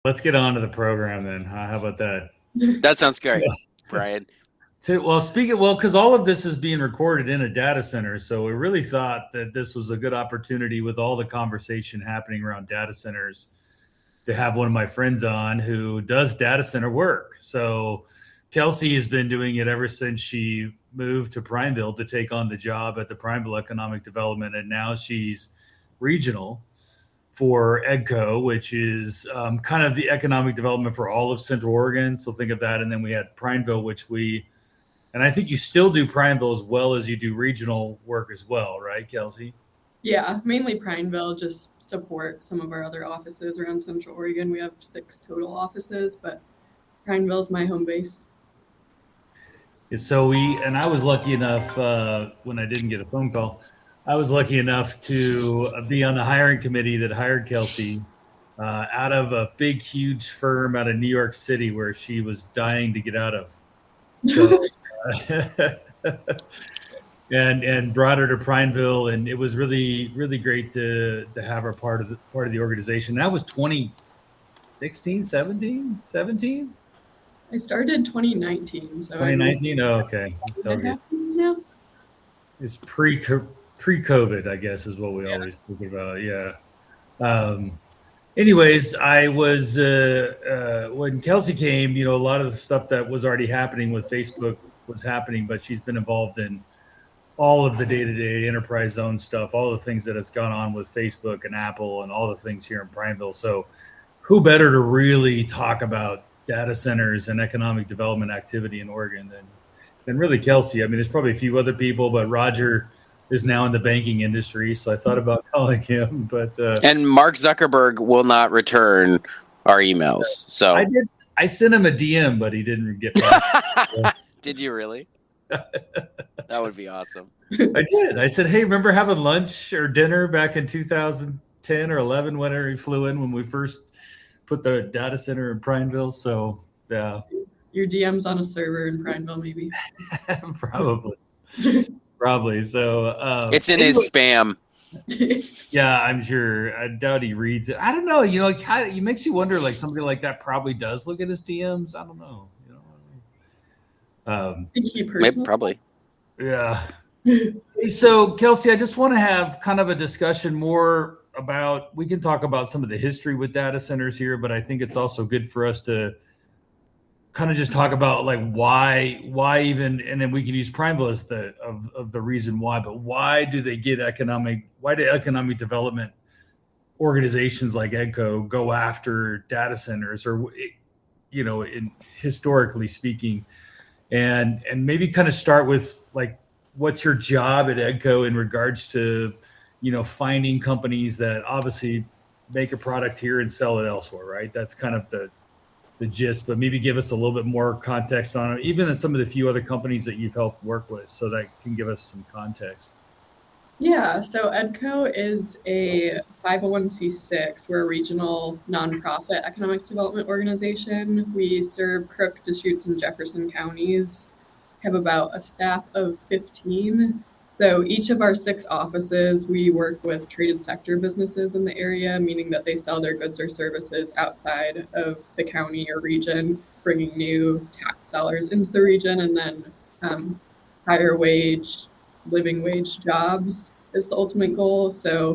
Let's get on to the program then. How about that? That sounds great, Bryan. Because all of this is being recorded in a data center, so we really thought that this was a good opportunity with all the conversation happening around data centers to have one of my friends on who does data center work. So Kelsey has been doing it ever since she moved to Prineville to take on the job at the Prineville Economic Development, and now she's regional for EDCO, which is kind of the economic development for all of Central Oregon. So think of that. And then we had Prineville, and I think you still do Prineville as well as you do regional work as well, right, Kelsey? Yeah, mainly Prineville, just support some of our other offices around Central Oregon. We have 6 total offices, but Prineville is my home base. So I was lucky enough when I didn't get a phone call, I was lucky enough to be on the hiring committee that hired Kelsey out of a big, huge firm out of New York City where she was dying to get out of. So, and brought her to Prineville, and it was really, really great to have her part of the organization. That was 2016, 17? I started 2019. So 2019. Oh, okay. Yeah. It's pre-COVID, I guess, is what we always think about. Yeah. Anyways, I was when Kelsey came, a lot of the stuff that was already happening with Facebook was happening, but she's been involved in all of the day-to-day enterprise zone stuff, all the things that has gone on with Facebook and Apple and all the things here in Prineville. So who better to really talk about data centers and economic development activity in Oregon than really Kelsey? I mean, there's probably a few other people, but Roger is now in the banking industry, so I thought about calling him. But and Mark Zuckerberg will not return our emails. So I sent him a DM, but he didn't get back. Did you really? That would be awesome. I did. I said, hey, remember having lunch or dinner back in 2010 or 11, whenever he flew in when we first put the data center in Prineville? So, yeah. Your DM's on a server in Prineville, maybe. Probably. So it's in his spam. Yeah, I'm sure. I doubt he reads it. I don't know. It makes you wonder. Like somebody like that probably does look at his DMs. I don't know. Maybe, probably. Yeah. So Kelsey, I just want to have kind of a discussion more about. We can talk about some of the history with data centers here, but I think it's also good for us to kind of just talk about like why even, and then we can use Prineville as the reason why, but why do economic development organizations like EDCO go after data centers, or historically speaking, and maybe kind of start with like what's your job at EDCO in regards to finding companies that obviously make a product here and sell it elsewhere, right? That's kind of the gist, but maybe give us a little bit more context on it, even in some of the few other companies that you've helped work with, so that can give us some context. Yeah, so EDCO is a 501c6. We're a regional nonprofit economic development organization. We serve Crook, Deschutes, and Jefferson counties, have about a staff of 15. So each of our 6 offices, we work with traded sector businesses in the area, meaning that they sell their goods or services outside of the county or region, bringing new tax dollars into the region, and then higher wage, living wage jobs is the ultimate goal. So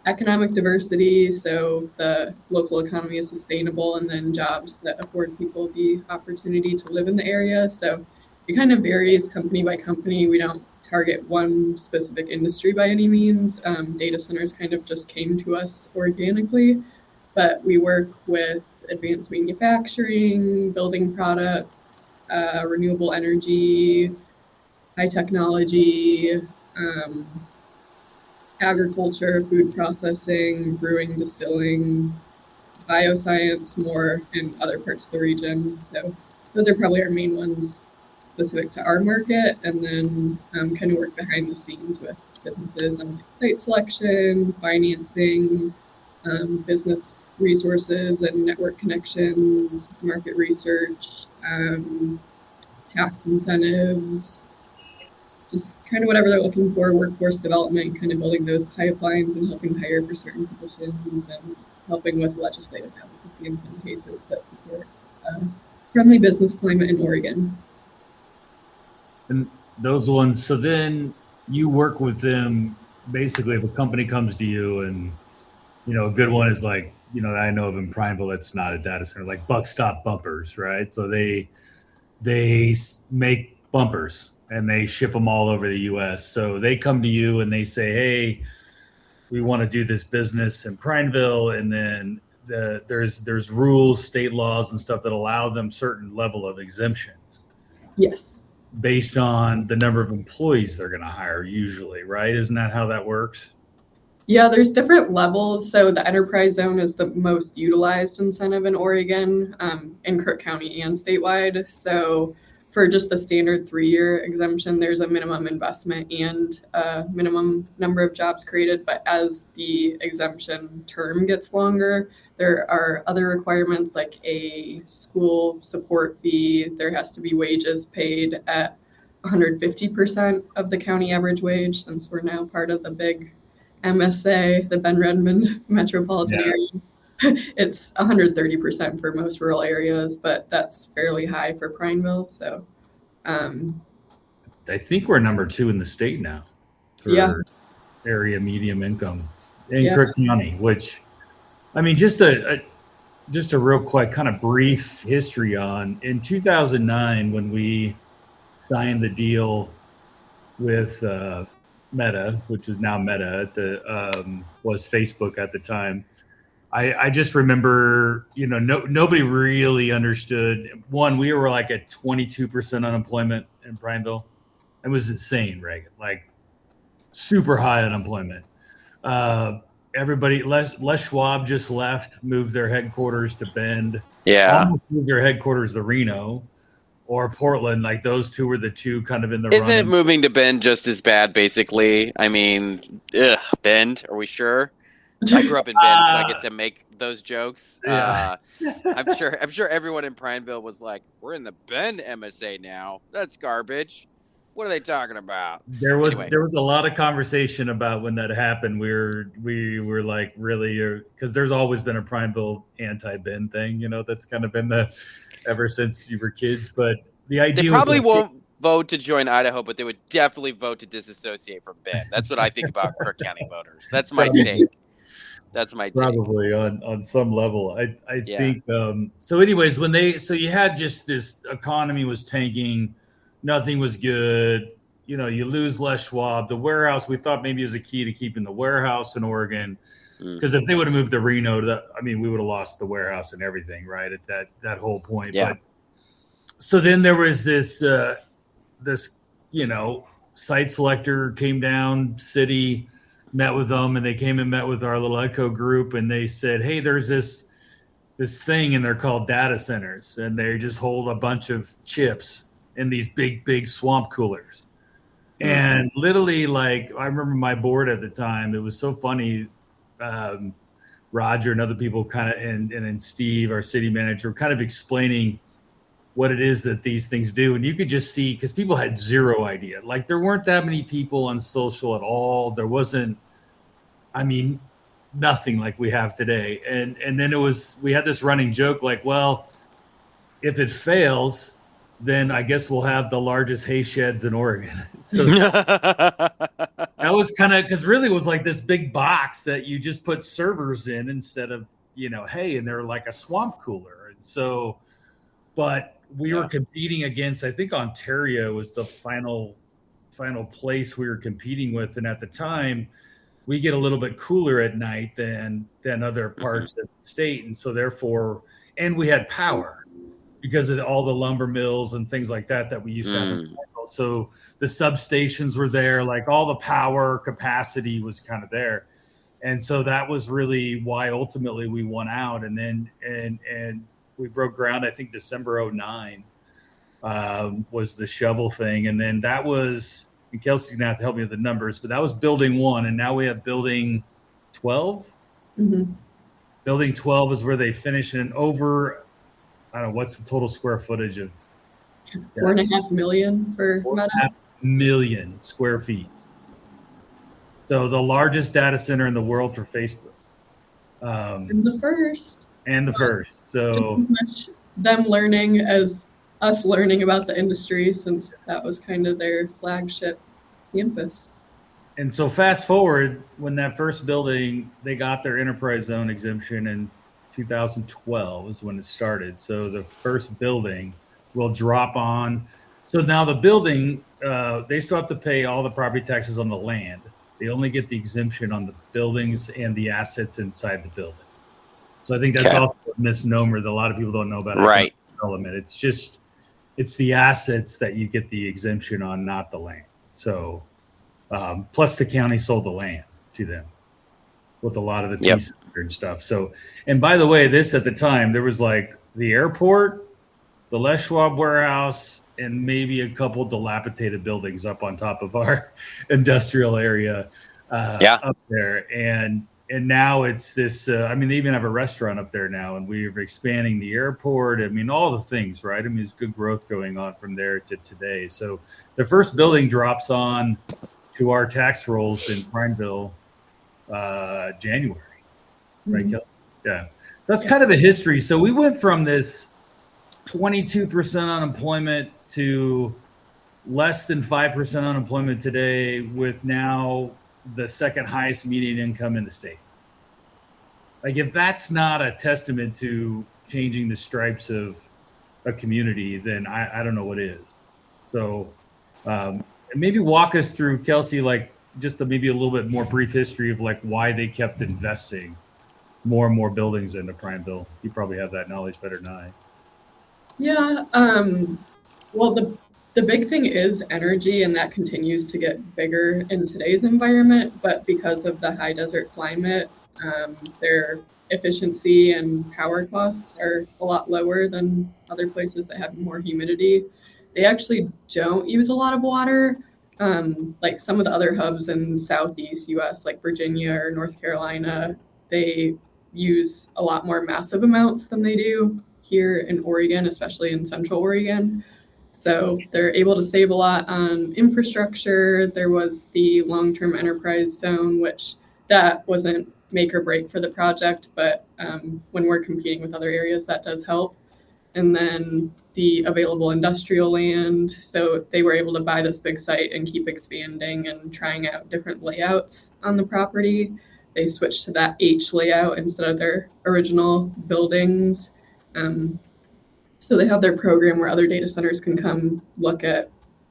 economic diversity, so the local economy is sustainable, and then jobs that afford people the opportunity to live in the area. So it kind of varies company by company. We don't target one specific industry by any means. Data centers kind of just came to us organically, but we work with advanced manufacturing, building products, renewable energy, high technology, agriculture, food processing, brewing, distilling, bioscience, more in other parts of the region. So those are probably our main ones specific to our market, and then kind of work behind the scenes with businesses on site selection, financing, business resources and network connections, market research, tax incentives, just kind of whatever they're looking for, workforce development, kind of building those pipelines and helping hire for certain positions, and helping with legislative advocacy in some cases that support friendly business climate in Oregon. And those ones, so then you work with them basically if a company comes to you and, a good one is like, I know of in Prineville, it's not a data center, like Buck Stop bumpers, right? So they make bumpers and they ship them all over the US. So they come to you and they say, hey, we want to do this business in Prineville. And then there's rules, state laws and stuff that allow them certain level of exemptions. Yes. Based on the number of employees they're going to hire usually, right? Isn't that how that works? Yeah, there's different levels. So the enterprise zone is the most utilized incentive in Oregon, in Crook County and statewide. So for just the standard 3-year exemption, there's a minimum investment and a minimum number of jobs created. But as the exemption term gets longer, there are other requirements like a school support fee. There has to be wages paid at 150% of the county average wage, since we're now part of the big MSA, the Ben Redmond metropolitan area. It's 130% for most rural areas, but that's fairly high for Prineville. So I think we're number 2 in the state now for area medium income in Crook County, which, I mean, just a real quick kind of brief history on, in 2009, when we signed the deal with Meta, which is now Meta, was Facebook at the time. I just remember, nobody really understood. One, we were like at 22% unemployment in Prineville. It was insane, Reagan, like super high unemployment. Everybody, Les Schwab just left, moved their headquarters to Bend. Yeah. Almost moved their headquarters to Reno or Portland. Like those two were the two kind of in the Isn't running. it moving to Bend just as bad, basically? I mean, Bend, are we sure? I grew up in Bend, so I get to make those jokes. Yeah. I'm sure everyone in Prineville was like, we're in the Bend MSA now. That's garbage. What are they talking about? There was a lot of conversation about when that happened. We were like, really, because there's always been a Prineville anti-Bend thing, that's kind of been ever since you were kids. But the idea they probably won't vote to join Idaho, but they would definitely vote to disassociate from Bend. That's what I think about Crook County voters. That's my take. That's my take. Probably on some level. I think so. Anyways, you had just this economy was tanking. Nothing was good. You lose Les Schwab. The warehouse, we thought maybe it was a key to keeping the warehouse in Oregon. Because if they would have moved to Reno, we would have lost the warehouse and everything, right? At that whole point. Yeah. But so then there was this site selector came down, city met with them, and they came and met with our little EDCO group, and they said, hey, there's this thing, and they're called data centers, and they just hold a bunch of chips in these big swamp coolers. And literally, like, I remember my board at the time, it was so funny. Roger and other people kind of, and then Steve, our city manager, kind of explaining what it is that these things do. And you could just see, because people had zero idea. Like, there weren't that many people on social at all. There wasn't, nothing like we have today. And then we had this running joke, like, well, if it fails, then I guess we'll have the largest hay sheds in Oregon. So that was kind of, because really it was like this big box that you just put servers in instead of, hay, and they're like a swamp cooler. And so, but we were competing against, I think Ontario was the final place we were competing with. And at the time, we get a little bit cooler at night than other parts of the state. And so therefore, and we had power because of all the lumber mills and things like that we used to have. So the substations were there, like all the power capacity was kind of there. And so that was really why ultimately we won out. And then, and we broke ground, I think December 2009 was the shovel thing. And then that was, and Kelsey's gonna have to help me with the numbers, but that was building 1. And now we have building 12. Building 12 is where they finish, and over, I don't know, what's the total square footage of 4.5 million for Meta? 4.5 million square feet. So the largest data center in the world for Facebook. And the first. And the first. So much them learning as us learning about the industry, since that was kind of their flagship campus. And so fast forward, when that first building, they got their enterprise zone exemption in 2012 is when it started. So the first building will drop on. So now the building, they still have to pay all the property taxes on the land. They only get the exemption on the buildings and the assets inside the building. So I think that's also a misnomer that a lot of people don't know about right. development. It's the assets that you get the exemption on, not the land. So plus the county sold the land to them with a lot of the pieces and stuff. So, and by the way, this at the time, there was like the airport, the Les Schwab warehouse, and maybe a couple dilapidated buildings up on top of our industrial area up there. And now it's this, I mean, they even have a restaurant up there now, and we're expanding the airport. I mean, all the things, right? I mean, there's good growth going on from there to today. So the first building drops on to our tax rolls in Prineville January, right, Kelsey? Yeah. So that's kind of the history. So we went from this 22% unemployment to less than 5% unemployment today, with now the second highest median income in the state. Like, if that's not a testament to changing the stripes of a community, then I don't know what is. So maybe walk us through, Kelsey, like just maybe a little bit more brief history of like why they kept investing more and more buildings into Prineville. You probably have that knowledge better than I. Yeah. Well, the big thing is energy, and that continues to get bigger in today's environment. But because of the high desert climate, their efficiency and power costs are a lot lower than other places that have more humidity. They actually don't use a lot of water. Like some of the other hubs in Southeast US, like Virginia or North Carolina, they use a lot more massive amounts than they do here in Oregon, especially in Central Oregon. So they're able to save a lot on infrastructure. There was the long-term enterprise zone, which that wasn't make or break for the project, but when we're competing with other areas, that does help. And then the available industrial land. So they were able to buy this big site and keep expanding and trying out different layouts on the property. They switched to that H layout instead of their original buildings. So they have their program where other data centers can come look at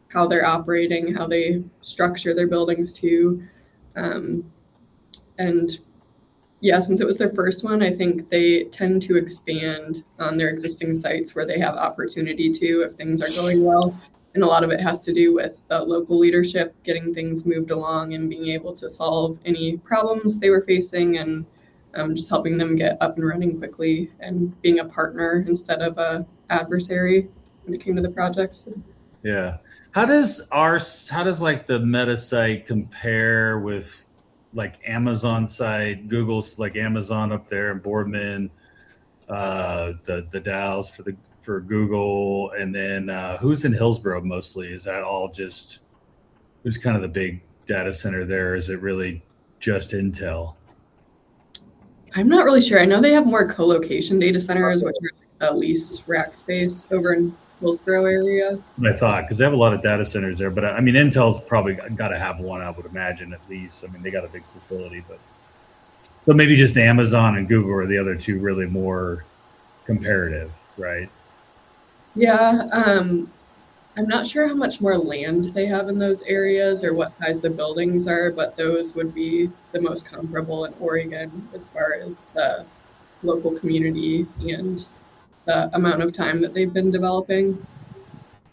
how they're operating, how they structure their buildings too. And yeah, since it was their first one, I think they tend to expand on their existing sites where they have opportunity to, if things are going well. And a lot of it has to do with the local leadership getting things moved along and being able to solve any problems they were facing, and just helping them get up and running quickly and being a partner instead of a adversary when it came to the projects. Yeah. How does like the Meta site compare with like Amazon site, Google's like Amazon up there in Boardman, the Dalles for Google, and then who's in Hillsborough mostly? Is that all just, who's kind of the big data center there? Is it really just Intel? I'm not really sure. I know they have more co-location data centers, which are the lease rack space over in Hillsborough area. I thought, because they have a lot of data centers there, but I mean, Intel's probably got to have one, I would imagine, at least. I mean, they got a big facility, but so maybe just Amazon and Google are the other two really more comparative, right? Yeah. I'm not sure how much more land they have in those areas or what size the buildings are, but those would be the most comparable in Oregon as far as the local community and the amount of time that they've been developing.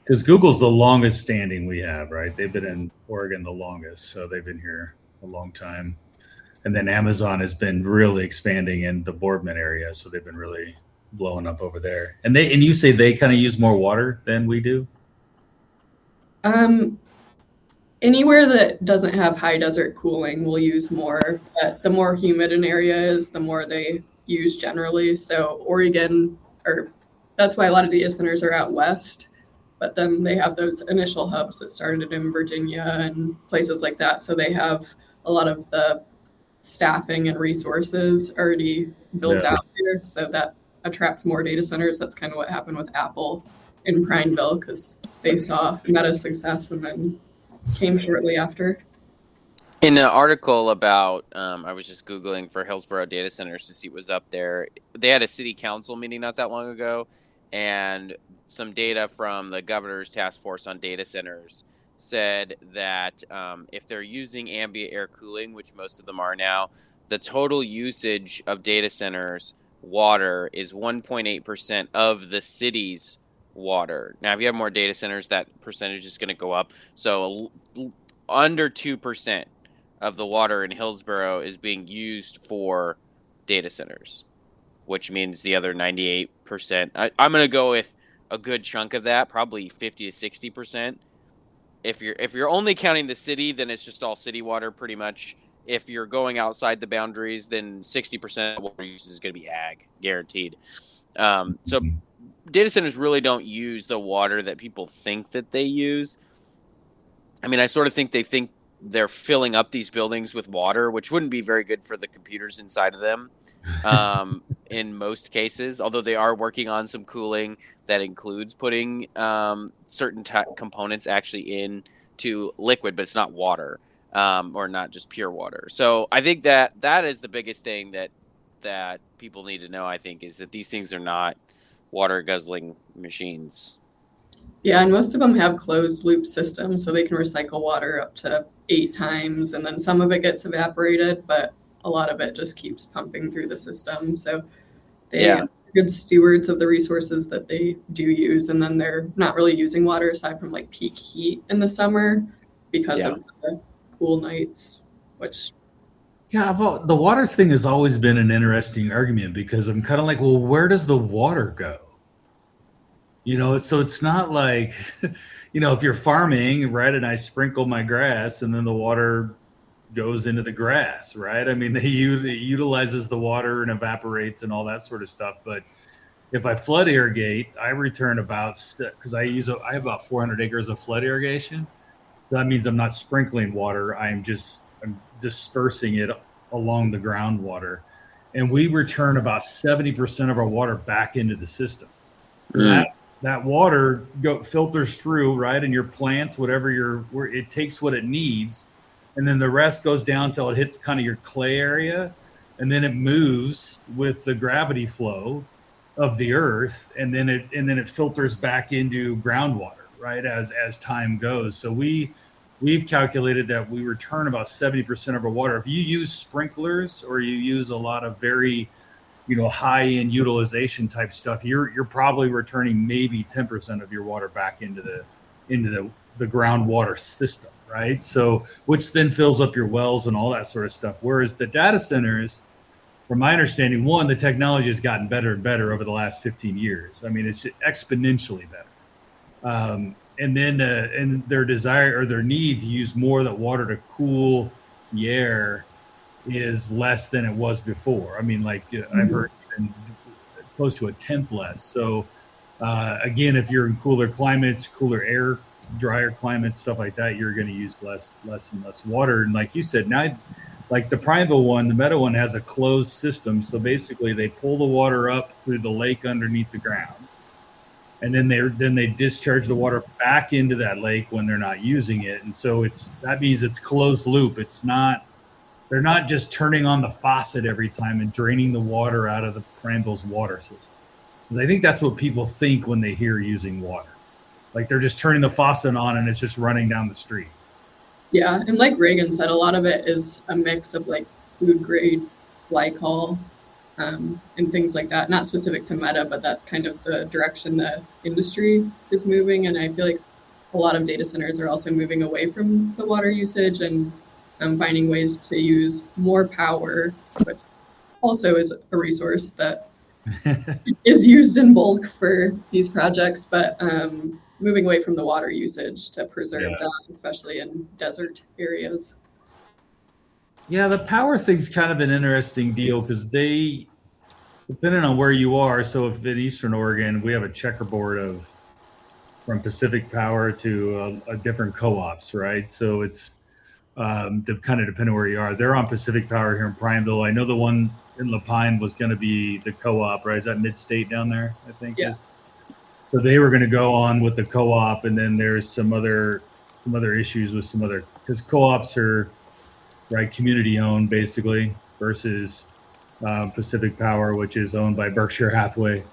Because Google's the longest standing we have, right? They've been in Oregon the longest, so they've been here a long time. And then Amazon has been really expanding in the Boardman area, so they've been really blowing up over there. And you say they kind of use more water than we do? Anywhere that doesn't have high desert cooling will use more, but the more humid an area is, the more they use generally. So Oregon, or that's why a lot of data centers are out west, but then they have those initial hubs that started in Virginia and places like that. So they have a lot of the staffing and resources already built Yeah. out there. So that attracts more data centers. That's kind of what happened with Apple in Prineville because they saw Meta's success and then came shortly after. In an article about, I was just Googling for Hillsborough data centers to see what was up there. They had a city council meeting not that long ago, and some data from the governor's task force on data centers said that if they're using ambient air cooling, which most of them are now, the total usage of data centers water is 1.8% of the city's water. Now, if you have more data centers, that percentage is going to go up. So under 2% of the water in Hillsborough is being used for data centers, which means the other 98%. I'm going to go with a good chunk of that, probably 50 to 60%. If you're only counting the city, then it's just all city water pretty much. If you're going outside the boundaries, then 60% of water use is going to be ag, guaranteed. So data centers really don't use the water that people think that they use. I mean, I sort of think they're filling up these buildings with water, which wouldn't be very good for the computers inside of them in most cases, although they are working on some cooling that includes putting certain components actually into liquid, but it's not water or not just pure water. So I think that is the biggest thing that people need to know, I think, is that these things are not water guzzling machines. Yeah, and most of them have closed loop systems, so they can recycle water up to 8 times, and then some of it gets evaporated, but a lot of it just keeps pumping through the system. So they are good stewards of the resources that they do use, and then they're not really using water aside from like peak heat in the summer because of the cool nights, which... Yeah, well, the water thing has always been an interesting argument because I'm kind of like, well, where does the water go? You know, so it's not like, you know, if you're farming, right, and I sprinkle my grass and then the water goes into the grass, right? I mean, it utilizes the water and evaporates and all that sort of stuff. But if I flood irrigate, I return about, because I have about 400 acres of flood irrigation. So that means I'm not sprinkling water. I'm dispersing it along the groundwater. And we return about 70% of our water back into the system. So that water filters through, right? And your plants, whatever it takes what it needs. And then the rest goes down till it hits kind of your clay area. And then it moves with the gravity flow of the earth. And then it filters back into groundwater, right? As time goes. So we've calculated that we return about 70% of our water. If you use sprinklers or you use a lot of very, you know, high-end utilization type stuff, you're probably returning maybe 10% of your water back into the groundwater system, right? So, which then fills up your wells and all that sort of stuff. Whereas the data centers, from my understanding, one, the technology has gotten better and better over the last 15 years. I mean, it's exponentially better. And then and their desire or their need to use more of that water to cool the air is less than it was before. I mean, like I've heard even close to a tenth less. So again, if you're in cooler climates, cooler air, drier climates, stuff like that, you're going to use less and less water. And like you said, now, like the Prineville one, the Meta one has a closed system. So basically, they pull the water up through the lake underneath the ground, and then they discharge the water back into that lake when they're not using it. And so that means it's closed loop. It's not. They're not just turning on the faucet every time and draining the water out of the Prineville's water system. Because I think that's what people think when they hear using water. Like they're just turning the faucet on and it's just running down the street. Yeah, and like Reagan said, a lot of it is a mix of like food grade glycol and things like that. Not specific to Meta, but that's kind of the direction the industry is moving. And I feel like a lot of data centers are also moving away from the water usage and finding ways to use more power, which also is a resource that is used in bulk for these projects, but moving away from the water usage to preserve that, especially in desert areas. Yeah, the power thing's kind of an interesting deal because depending on where you are, so if in Eastern Oregon, we have a checkerboard from Pacific Power to a different co-ops, right? So it's kind of depending where you are. They're on Pacific Power here in Prineville. I know the one in Lapine was going to be the co-op, right? Is that Mid-State down there, I think? Yeah. Is. So they were going to go on with the co-op, and then there's some other issues with some other, because co-ops are right community owned basically versus Pacific Power, which is owned by Berkshire Hathaway,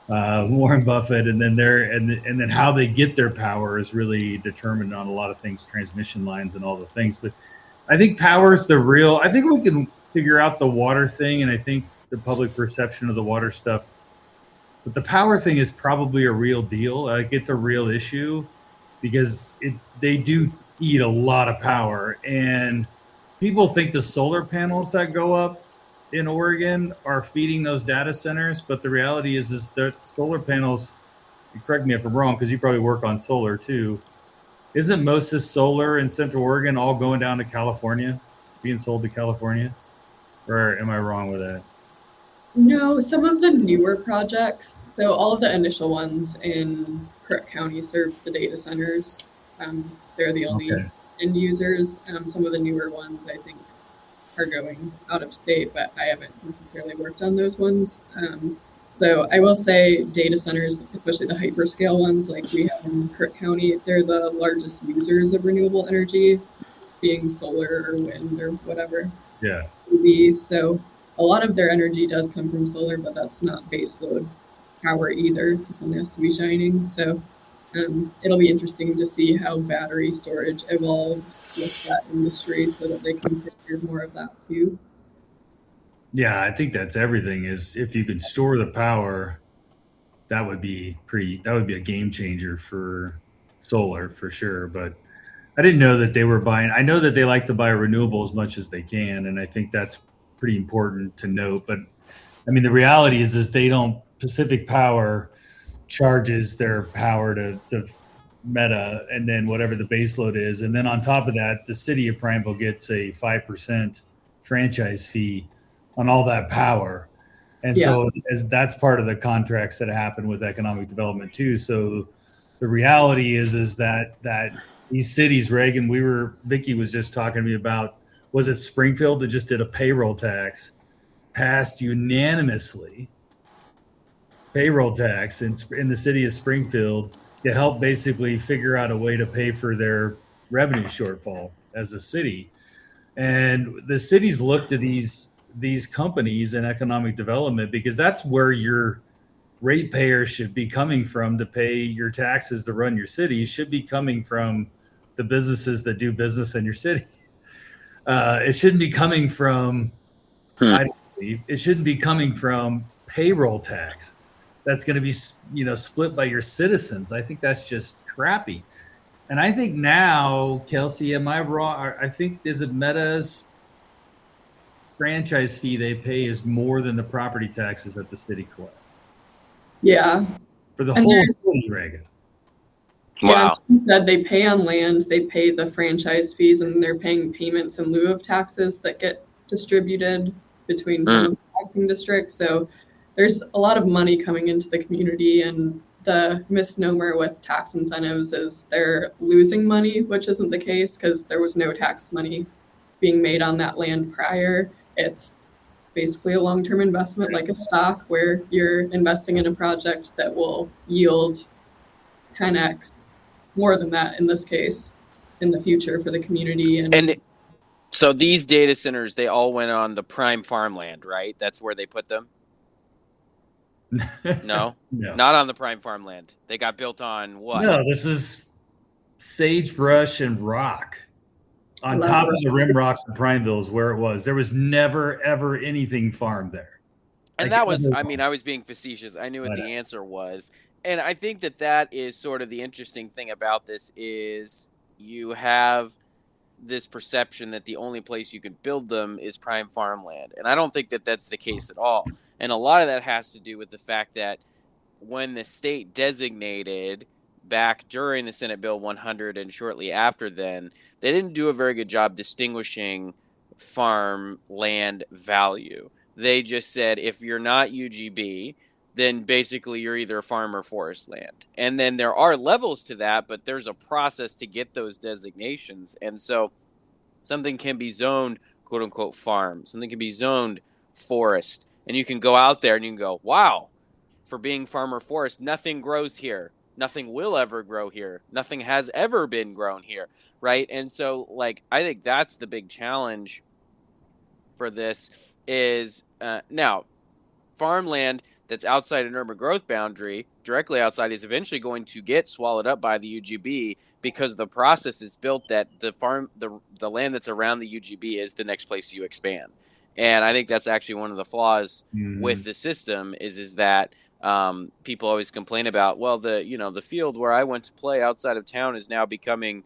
Warren Buffett, and then and then how they get their power is really determined on a lot of things, transmission lines and all the things. But I think power is the real. I think we can figure out the water thing, and I think the public perception of the water stuff. But the power thing is probably a real deal. Like it's a real issue because they do eat a lot of power, and people think the solar panels that go up in Oregon are feeding those data centers, but the reality is that solar panels, you correct me if I'm wrong, because you probably work on solar too. Isn't most of this solar in Central Oregon all going down to California, being sold to California? Or am I wrong with that? No, some of the newer projects, so all of the initial ones in Crook County serve the data centers. They're the only end users. Some of the newer ones, I think, are going out of state, but I haven't necessarily worked on those ones. So I will say data centers, especially the hyperscale ones like we have in Crook County, they're the largest users of renewable energy, being solar or wind or whatever. Yeah. So a lot of their energy does come from solar, but that's not baseload power either. The sun has to be shining. So it'll be interesting to see how battery storage evolves with that industry so that they can procure more of that too. Yeah, I think that's everything is if you could store the power, that would be a game changer for solar for sure. But I didn't know that they were buying. I know that they like to buy renewable as much as they can, and I think that's pretty important to note. But I mean, the reality is they don't. Pacific Power charges their power to Meta, and then whatever the base load is, and then on top of that, the city of Prineville gets a 5% franchise fee on all that power. And so as that's part of the contracts that happen with economic development too. So the reality is that these cities, Reagan, Vicky was just talking to me about, was it Springfield that just did a payroll tax, passed unanimously payroll tax in the city of Springfield to help basically figure out a way to pay for their revenue shortfall as a city. And the cities look to these companies in economic development because that's where your ratepayers should be coming from to pay your taxes to run your city, should be coming from the businesses that do business in your city. It shouldn't be coming from, I believe, it shouldn't be coming from payroll tax. That's going to be, split by your citizens. I think that's just crappy. And I think now, Kelsey, am I wrong? I think is it Meta's franchise fee they pay is more than the property taxes that the city collects. Yeah. For the whole city, Reagan. Wow. Yeah, they pay on land, they pay the franchise fees, and they're paying payments in lieu of taxes that get distributed between some of the taxing districts. So there's a lot of money coming into the community, and the misnomer with tax incentives is they're losing money, which isn't the case because there was no tax money being made on that land prior. It's basically a long-term investment like a stock where you're investing in a project that will yield 10x more than that in this case in the future for the community. And so these data centers, they all went on the prime farmland, right? That's where they put them? No, not on the prime farmland. They got built on what? No, this is sagebrush and rock. On top of the rim rocks in Prineville is where it was. There was never, ever anything farmed there. And that was, I was being facetious. I knew what the answer was. And I think that is sort of the interesting thing about this is you have this perception that the only place you can build them is prime farmland. And I don't think that that's the case at all. And a lot of that has to do with the fact that when the state designated back during the Senate Bill 100 and shortly after then, they didn't do a very good job distinguishing farmland value. They just said, if you're not UGB, then basically you're either farm or forest land. And then there are levels to that, but there's a process to get those designations. And so Something can be zoned quote unquote farm. Something can be zoned forest. And you can go out there and you can go, wow, for being farmer forest, nothing grows here. Nothing will ever grow here. Nothing has ever been grown here. Right. And so, like, I think that's the big challenge for this is now farmland that's outside an urban growth boundary, directly outside, is eventually going to get swallowed up by the UGB because the process is built that the land that's around the UGB is the next place you expand. And I think that's actually one of the flaws with the system is that people always complain about, well, the field where I went to play outside of town is now becoming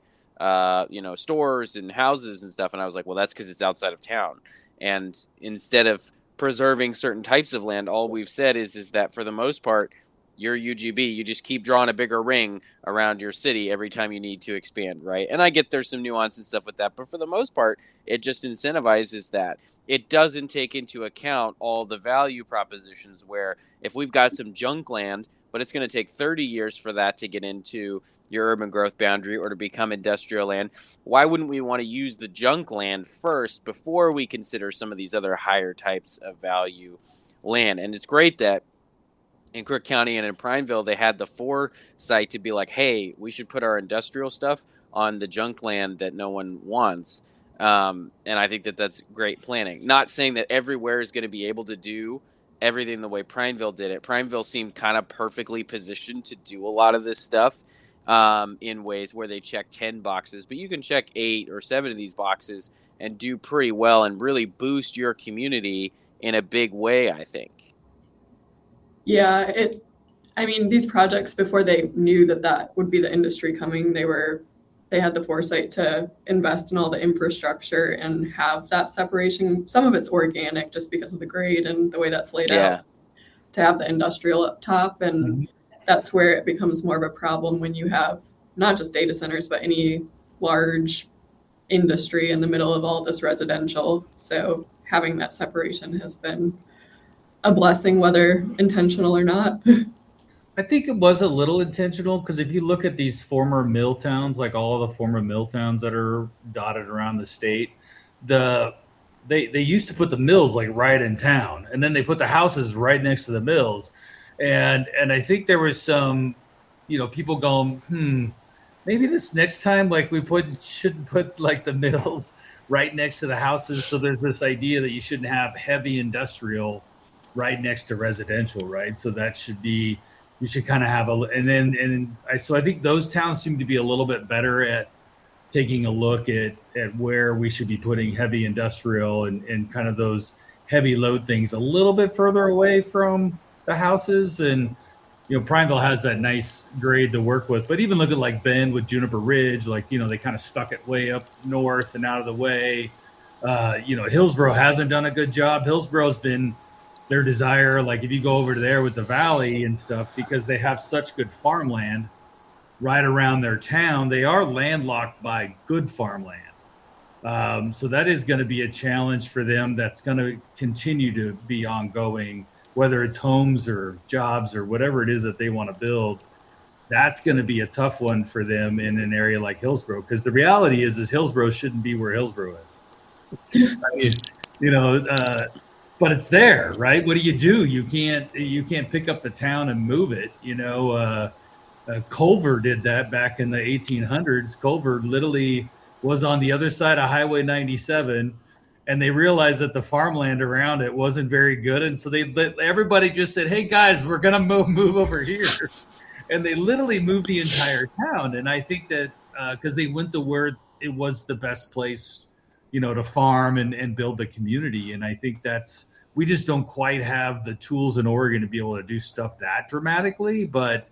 stores and houses and stuff. And I was like, well, that's because it's outside of town. And instead of preserving certain types of land, all we've said is that for the most part, your UGB, you just keep drawing a bigger ring around your city every time you need to expand, right? And I get there's some nuance and stuff with that, but for the most part, it just incentivizes that. It doesn't take into account all the value propositions where if we've got some junk land, but it's going to take 30 years for that to get into your urban growth boundary or to become industrial land. Why wouldn't we want to use the junk land first before we consider some of these other higher types of value land? And it's great that in Crook County and in Prineville, they had the foresight to be like, hey, we should put our industrial stuff on the junk land that no one wants. And I think that that's great planning. Not saying that everywhere is going to be able to do everything the way Prineville did it. Prineville seemed kind of perfectly positioned to do a lot of this stuff in ways where they check 10 boxes, but you can check 8 or 7 of these boxes and do pretty well and really boost your community in a big way, I think. Yeah, these projects, before they knew that would be the industry coming, they had the foresight to invest in all the infrastructure and have that separation. Some of it's organic just because of the grade and the way that's laid out, to have the industrial up top. And that's where it becomes more of a problem when you have not just data centers, but any large industry in the middle of all this residential. So having that separation has been a blessing, whether intentional or not. I think it was a little intentional because if you look at these former mill towns, like all of the former mill towns that are dotted around the state, they used to put the mills like right in town, and then they put the houses right next to the mills, and I think there was some, people going, maybe this next time, like shouldn't put like the mills right next to the houses. So there's this idea that you shouldn't have heavy industrial right next to residential, right? So that should be. You should kind of have so I think those towns seem to be a little bit better at taking a look at where we should be putting heavy industrial and kind of those heavy load things a little bit further away from the houses. And, Prineville has that nice grade to work with, but even look at like Bend with Juniper Ridge, like, they kind of stuck it way up north and out of the way. Hillsborough hasn't done a good job. Hillsborough's been their desire, like if you go over to there with the valley and stuff, because they have such good farmland right around their town, they are landlocked by good farmland. So that is going to be a challenge for them that's going to continue to be ongoing, whether it's homes or jobs or whatever it is that they want to build. That's going to be a tough one for them in an area like Hillsborough, because the reality is Hillsborough shouldn't be where Hillsborough is. I mean, but it's there, right? What do? You can't pick up the town and move it. Culver did that back in the 1800s. Culver literally was on the other side of Highway 97, and they realized that the farmland around it wasn't very good, and so everybody just said, "Hey guys, we're gonna move over here," and they literally moved the entire town. And I think that because they went to where it was the best place, to farm and build the community. And I think we just don't quite have the tools in Oregon to be able to do stuff that dramatically. But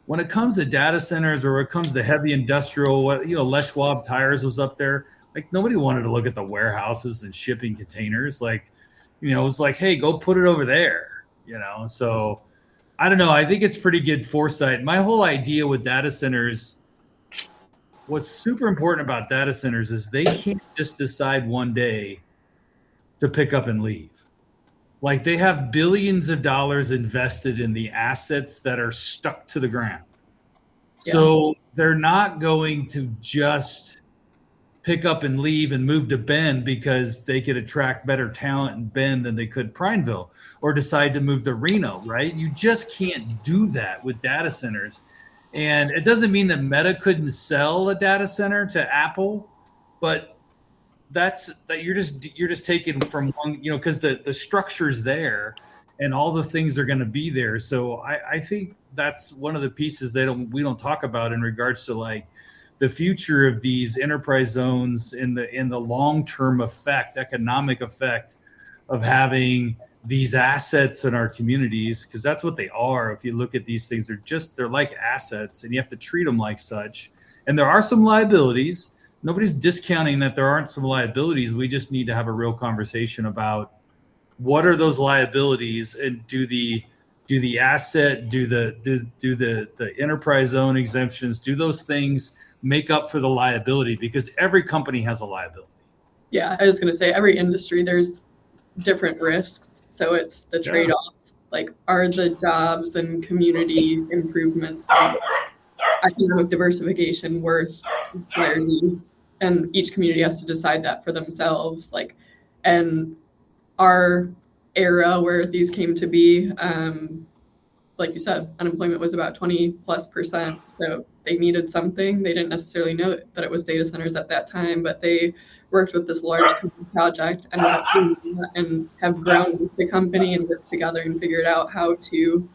when it comes to data centers or when it comes to heavy industrial, Les Schwab Tires was up there. Like nobody wanted to look at the warehouses and shipping containers. Like, it's like, hey, go put it over there. So I don't know. I think it's pretty good foresight. My whole idea with data centers, what's super important about data centers is they can't just decide one day to pick up and leave. Like they have billions of dollars invested in the assets that are stuck to the ground. Yeah. So they're not going to just pick up and leave and move to Bend because they could attract better talent in Bend than they could Prineville, or decide to move to Reno, right? You just can't do that with data centers. And it doesn't mean that Meta couldn't sell a data center to Apple, but you're just taking from one, because the structure's there and all the things are going to be there. So I think that's one of the pieces we don't talk about in regards to like the future of these enterprise zones in the long-term economic effect of having these assets in our communities, because that's what they are. If you look at these things, they're like assets, and you have to treat them like such. And there are some liabilities. Nobody's discounting that there aren't some liabilities. We just need to have a real conversation about what are those liabilities, and do the enterprise zone exemptions, do those things make up for the liability? Because every company has a liability. Yeah, I was going to say every industry, there's different risks. So it's the trade-off. Like, are the jobs and community improvements and economic diversification worth clarity? And each community has to decide that for themselves. Like, and our era where these came to be, like you said, unemployment was about 20+%. So they needed something. They didn't necessarily know that it was data centers at that time, but they worked with this large project and have grown with the company and worked together and figured out how to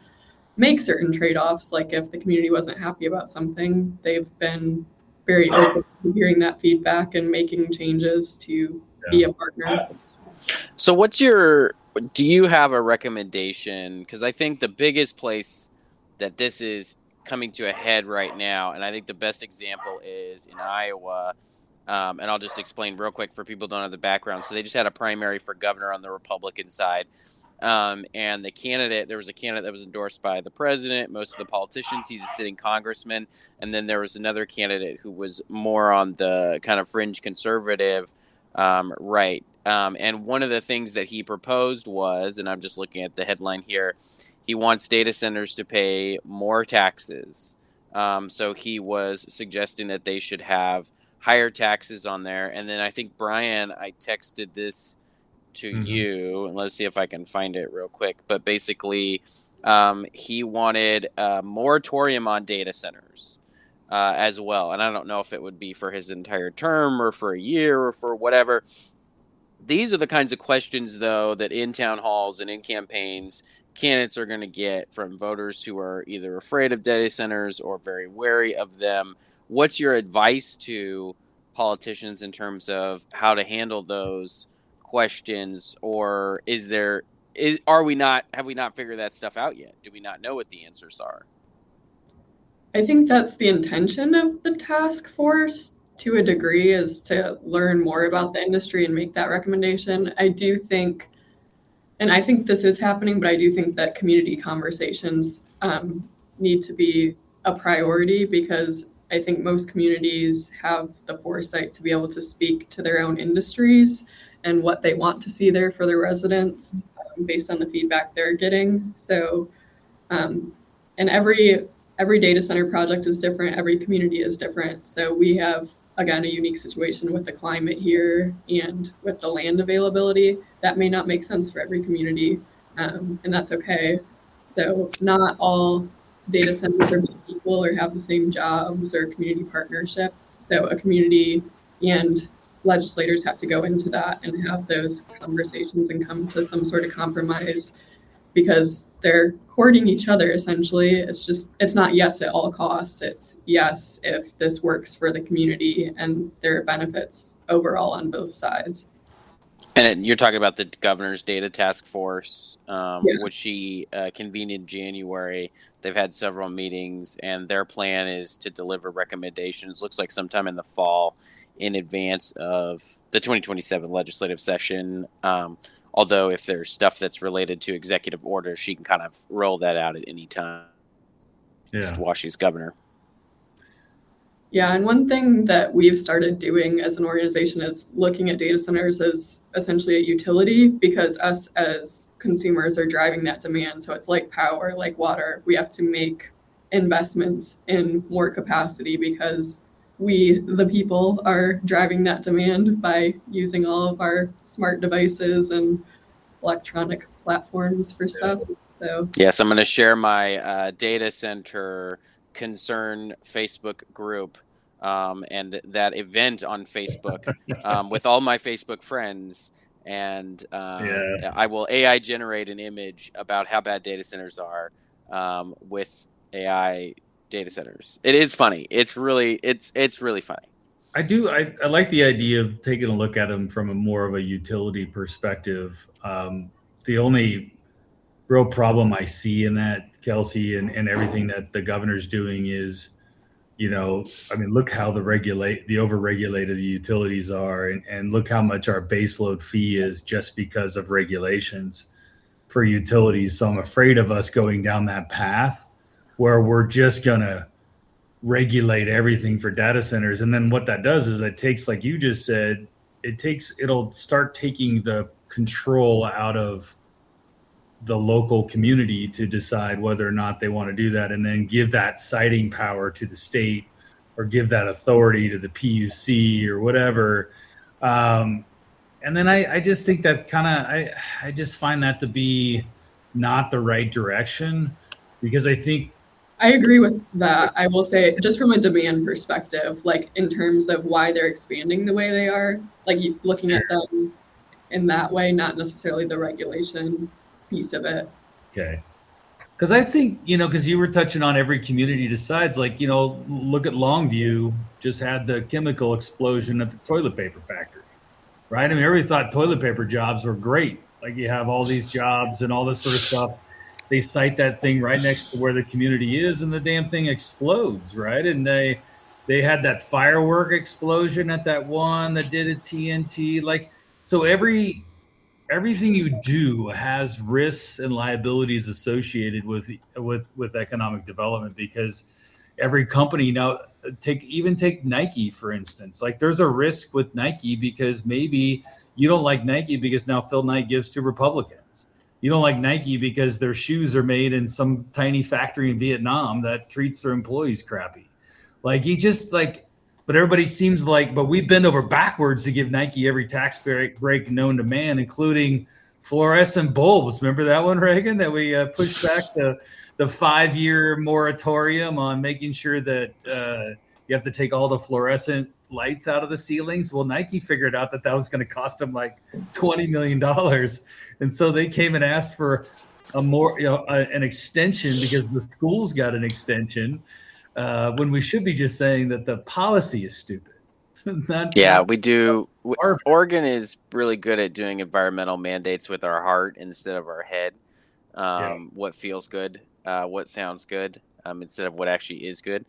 make certain trade-offs. Like if the community wasn't happy about something, they've been very open to hearing that feedback and making changes to be a partner. So do you have a recommendation? Because I think the biggest place that this is coming to a head right now, and I think the best example is in Iowa, and I'll just explain real quick for people who don't have the background. So they just had a primary for governor on the Republican side. And there was a candidate that was endorsed by the president, most of the politicians. He's a sitting congressman. And then there was another candidate who was more on the kind of fringe conservative right. And one of the things that he proposed was, and I'm just looking at the headline here, he wants data centers to pay more taxes. So he was suggesting that they should have higher taxes on there. And then I think, Bryan, I texted this to you, and let's see if I can find it real quick. But basically, he wanted a moratorium on data centers as well. And I don't know if it would be for his entire term or for a year or for whatever. These are the kinds of questions, though, that in town halls and in campaigns, candidates are going to get from voters who are either afraid of data centers or very wary of them. What's your advice to politicians in terms of how to handle those questions? Or have we not figured that stuff out yet? Do we not know what the answers are? I think that's the intention of the task force to a degree, is to learn more about the industry and make that recommendation. I do think, and I think this is happening, but I do think that community conversations need to be a priority, because I think most communities have the foresight to be able to speak to their own industries and what they want to see there for their residents based on the feedback they're getting. So, and every data center project is different. Every community is different. So we have, again, a unique situation with the climate here and with the land availability that may not make sense for every community, and that's okay. So not all data centers are equal or have the same jobs or community partnership. So a community and legislators have to go into that and have those conversations and come to some sort of compromise, because they're courting each other essentially. It's not yes at all costs. It's yes if this works for the community and there are benefits overall on both sides. And you're talking about the governor's data task force, which he convened in January. They've had several meetings, and their plan is to deliver recommendations. Looks like sometime in the fall, in advance of the 2027 legislative session. Although if there's stuff that's related to executive orders, she can kind of roll that out at any time while she's governor. Yeah, and one thing that we've started doing as an organization is looking at data centers as essentially a utility, because us as consumers are driving that demand. So it's like power, like water. We have to make investments in more capacity because we, the people, are driving that demand by using all of our smart devices and electronic platforms for stuff. So yes, I'm going to share my data center concern Facebook group and that event on Facebook with all my Facebook friends. And I will AI generate an image about how bad data centers are with AI data centers. It is funny. It's really funny. I like the idea of taking a look at them from a more of a utility perspective. The only real problem I see in that, Kelsey, and everything that the governor's doing is, I mean, look how the overregulated the utilities are, and look how much our baseload fee is just because of regulations for utilities. So I'm afraid of us going down that path where we're just gonna regulate everything for data centers. And then what that does is it takes, like you just said, it'll start taking the control out of the local community to decide whether or not they want to do that, and then give that siting power to the state or give that authority to the PUC or whatever. And then I just think that I just find that to be not the right direction, because I think I agree with that. I will say, just from a demand perspective, like in terms of why they're expanding the way they are, like looking at them in that way, not necessarily the regulation piece of it. Okay. Because I think, because you were touching on every community decides, like, look at Longview, just had the chemical explosion at the toilet paper factory, right? I mean, everybody thought toilet paper jobs were great. Like, you have all these jobs and all this sort of stuff. They cite that thing right next to where the community is, and the damn thing explodes, right? And they had that firework explosion at that one that did a TNT. Like, so everything you do has risks and liabilities associated with economic development, because every company now, take Nike, for instance. Like, there's a risk with Nike because maybe you don't like Nike because now Phil Knight gives to Republicans. You don't like Nike because their shoes are made in some tiny factory in Vietnam that treats their employees crappy. Like, but everybody seems like, but we bend over backwards to give Nike every tax break known to man, including fluorescent bulbs. Remember that one, Reagan, that we pushed back the 5-year moratorium on making sure that you have to take all the fluorescent lights out of the ceilings? Well, Nike figured out that was going to cost them like $20 million. And so they came and asked for an extension, because the schools got an extension, when we should be just saying that the policy is stupid. We do. Oregon is really good at doing environmental mandates with our heart instead of our head. What feels good, what sounds good, instead of what actually is good.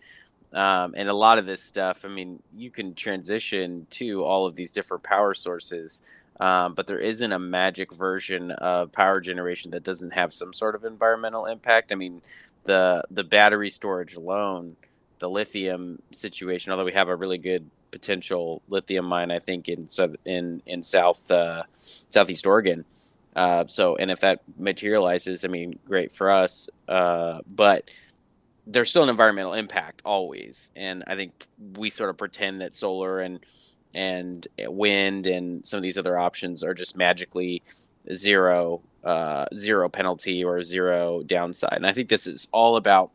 And a lot of this stuff, I mean, you can transition to all of these different power sources, but there isn't a magic version of power generation that doesn't have some sort of environmental impact. I mean, the battery storage alone, the lithium situation, although we have a really good potential lithium mine, I think, in southeast Oregon. And if that materializes, I mean, great for us. But there's still an environmental impact always, and I think we sort of pretend that solar and wind and some of these other options are just magically zero penalty or zero downside. And I think this is all about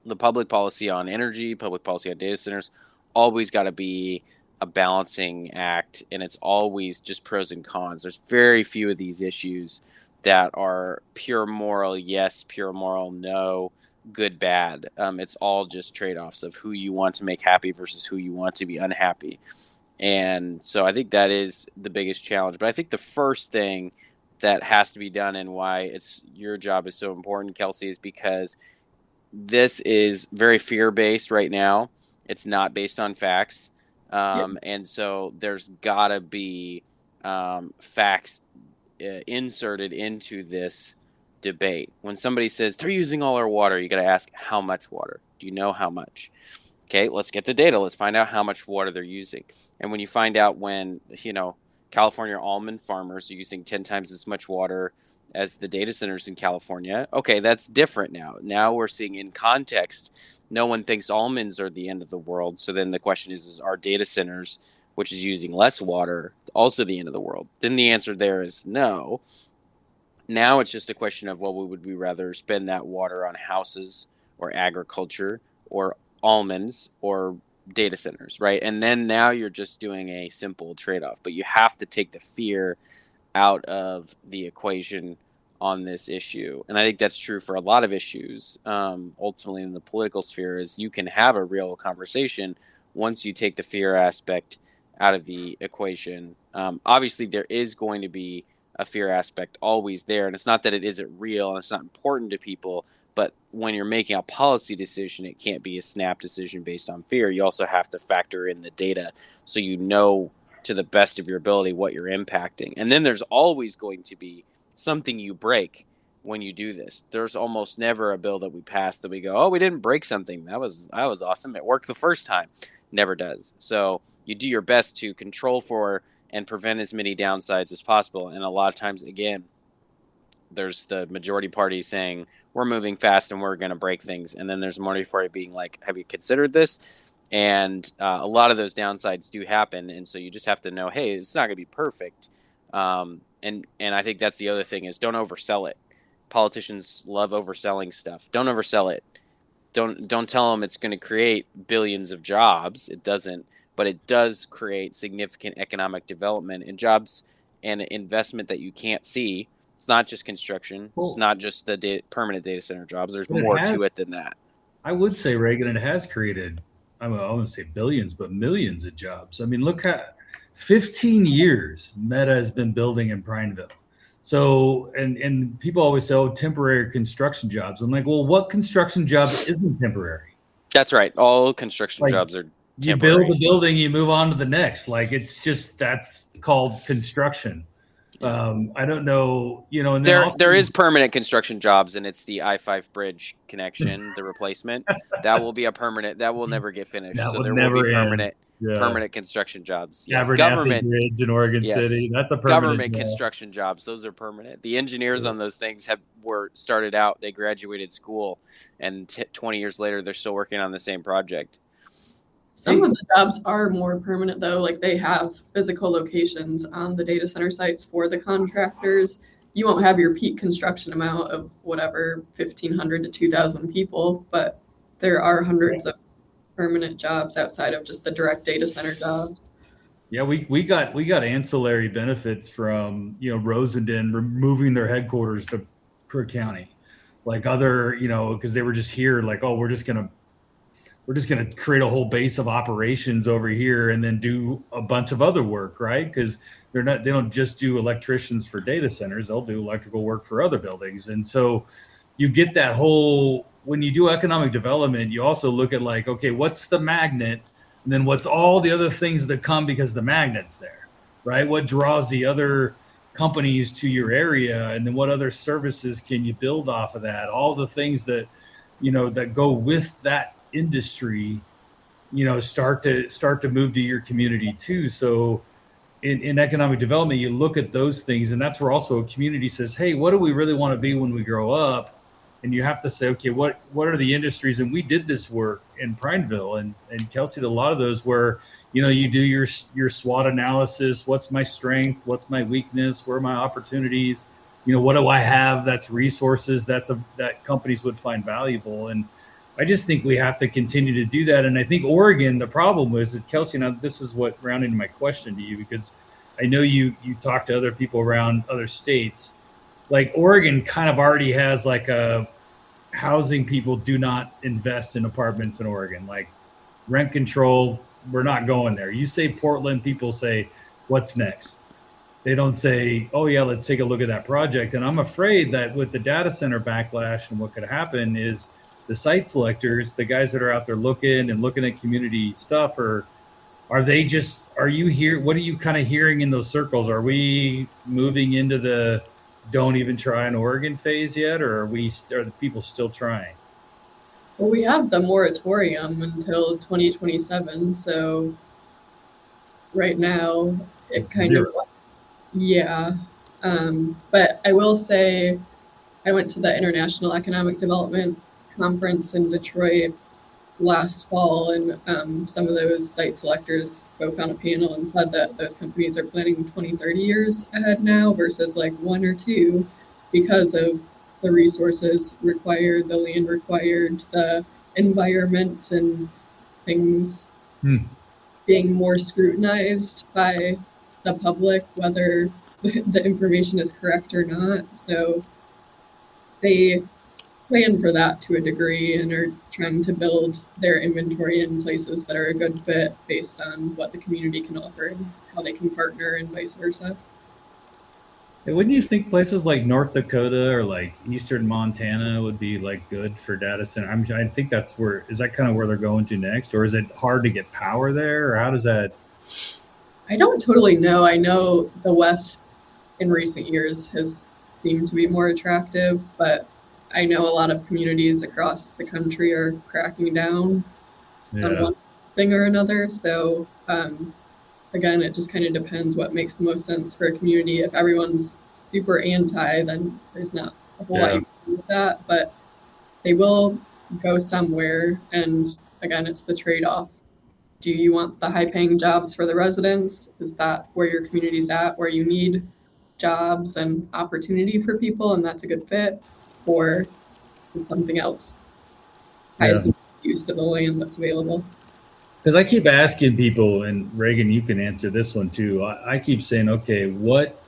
the public policy on energy, public policy on data centers. Always got to be a balancing act, and it's always just pros and cons. There's very few of these issues that are pure moral yes, pure moral no, good, bad. It's all just trade-offs of who you want to make happy versus who you want to be unhappy. And so I think that is the biggest challenge. But I think the first thing that has to be done, and why your job is so important, Kelsey, is because this is very fear-based right now. It's not based on facts. And so there's got to be facts inserted into this debate. When somebody says they're using all our water, you got to ask, how much water? Do you know how much? Okay, let's get the data. Let's find out how much water they're using. And when you find out, when California almond farmers are using 10 times as much water as the data centers in California. Okay, that's different now. Now we're seeing in context, no one thinks almonds are the end of the world. So then the question is are data centers, which is using less water, also the end of the world? Then the answer there is no. Now it's just a question of, well, would we rather spend that water on houses or agriculture or almonds or data centers, right? And then now you're just doing a simple trade-off, but you have to take the fear out of the equation on this issue. And I think that's true for a lot of issues. Ultimately in the political sphere is you can have a real conversation once you take the fear aspect out of the equation. Obviously there is going to be a fear aspect always there, and it's not that it isn't real and it's not important to people, but when you're making a policy decision, it can't be a snap decision based on fear. You also have to factor in the data so you know to the best of your ability what you're impacting. And then there's always going to be something you break when you do this. There's almost never a bill that we pass that we go, oh, we didn't break something. That was awesome. It worked the first time. Never does. So you do your best to control for and prevent as many downsides as possible. And a lot of times, again, there's the majority party saying we're moving fast and we're going to break things. And then there's a minority party being like, have you considered this? And a lot of those downsides do happen. And so you just have to know, hey, it's not going to be perfect. And I think that's the other thing is don't oversell it. Politicians love overselling stuff. Don't oversell it. Don't tell them it's going to create billions of jobs. It doesn't. But it does create significant economic development and jobs and investment that you can't see. It's not just construction. It's not just the permanent data center jobs. There's more to it than that. I would say, Reagan, it has created, I wouldn't say billions, but millions of jobs. I mean, look at 15 years Meta has been building in Prineville. So, and people always say, oh, temporary construction jobs. I'm like, well, what construction job isn't temporary? That's right. All construction jobs are temporary. You build a building, you move on to the next. Like it's just, that's called construction. I don't know, and there is permanent construction jobs, and it's the I-5 bridge connection, the replacement. That will be a permanent, that will never get finished. So there will be permanent construction jobs. Yes, government bridge in Oregon City. That's a permanent government construction jobs. Those are permanent. The engineers on those things were started out. They graduated school, and 20 years later, they're still working on the same project. Some of the jobs are more permanent, though. Like they have physical locations on the data center sites for the contractors. You won't have your peak construction amount of whatever 1,500 to 2,000 people, but there are hundreds of permanent jobs outside of just the direct data center jobs. Yeah, we got ancillary benefits from Rosendin moving their headquarters to Crook County, like other because they were just here, like, oh, we're just gonna create a whole base of operations over here and then do a bunch of other work, right? Because they don't just do electricians for data centers, they'll do electrical work for other buildings. And so you get that whole, when you do economic development, you also look at like, okay, what's the magnet? And then what's all the other things that come because the magnet's there, right? What draws the other companies to your area? And then what other services can you build off of that? All the things that, that go with that industry, start to move to your community too. So in economic development, you look at those things, and that's where also a community says, hey, what do we really want to be when we grow up? And you have to say, okay, what are the industries? And we did this work in Prineville and Kelsey, a lot of those where, you do your SWOT analysis. What's my strength? What's my weakness? Where are my opportunities? What do I have that's resources that companies would find valuable? And I just think we have to continue to do that. And I think Oregon, the problem was that Kelsey, now this is what rounded my question to you, because I know you talk to other people around other states. Like Oregon kind of already has like a housing, people do not invest in apartments in Oregon, like rent control. We're not going there. You say Portland, people say, what's next? They don't say, oh yeah, let's take a look at that project. And I'm afraid that with the data center backlash and what could happen is the site selectors, the guys that are out there looking at community stuff, are you here? What are you kind of hearing in those circles? Are we moving into the don't even try in Oregon phase yet, or are the people still trying? Well, we have the moratorium until 2027. So right now it kind of Yeah. But I will say I went to the International Economic Development Conference in Detroit last fall, and some of those site selectors spoke on a panel and said that those companies are planning 20, 30 years ahead now versus like 1 or 2 because of the resources required, the land required, the environment, and things being more scrutinized by the public, whether the information is correct or not. So they plan for that to a degree and are trying to build their inventory in places that are a good fit based on what the community can offer and how they can partner and vice versa. And wouldn't you think places like North Dakota or like Eastern Montana would be like good for data center? I think that's where, is that kind of where they're going to next, or is it hard to get power there, or how does that? I don't totally know. I know the West in recent years has seemed to be more attractive, but I know a lot of communities across the country are cracking down on one thing or another. So again, it just kind of depends what makes the most sense for a community. If everyone's super anti, then there's not a whole lot you can do with that, but they will go somewhere. And again, it's the trade-off. Do you want the high-paying jobs for the residents? Is that where your community's at, where you need jobs and opportunity for people, and that's a good fit? Or is something else highest use to the land that's available? Because I keep asking people, and Reagan, you can answer this one too. I keep saying, okay, what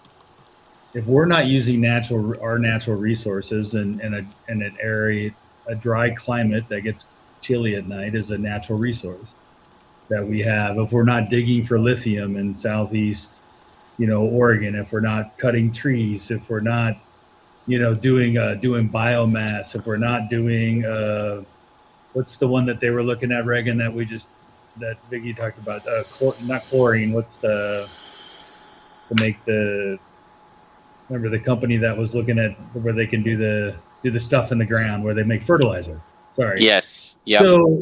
if we're not using our natural resources and an area, a dry climate that gets chilly at night is a natural resource that we have. If we're not digging for lithium in southeast, Oregon, if we're not cutting trees, if we're not, doing biomass, if we're not doing what's the one that they were looking at, Reagan, that Viggy talked about, not chlorine, what's remember the company that was looking at where they can do the stuff in the ground where they make fertilizer. Sorry. Yes. Yeah. So,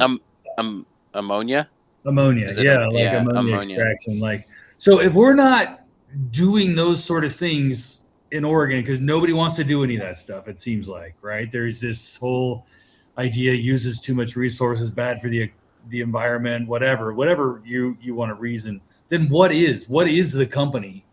ammonia. Ammonia. Yeah, ammonia extraction. So if we're not doing those sort of things in Oregon, because nobody wants to do any of that stuff, it seems like, right? There's this whole idea uses too much resources, bad for the environment, whatever you want to reason. Then what is the company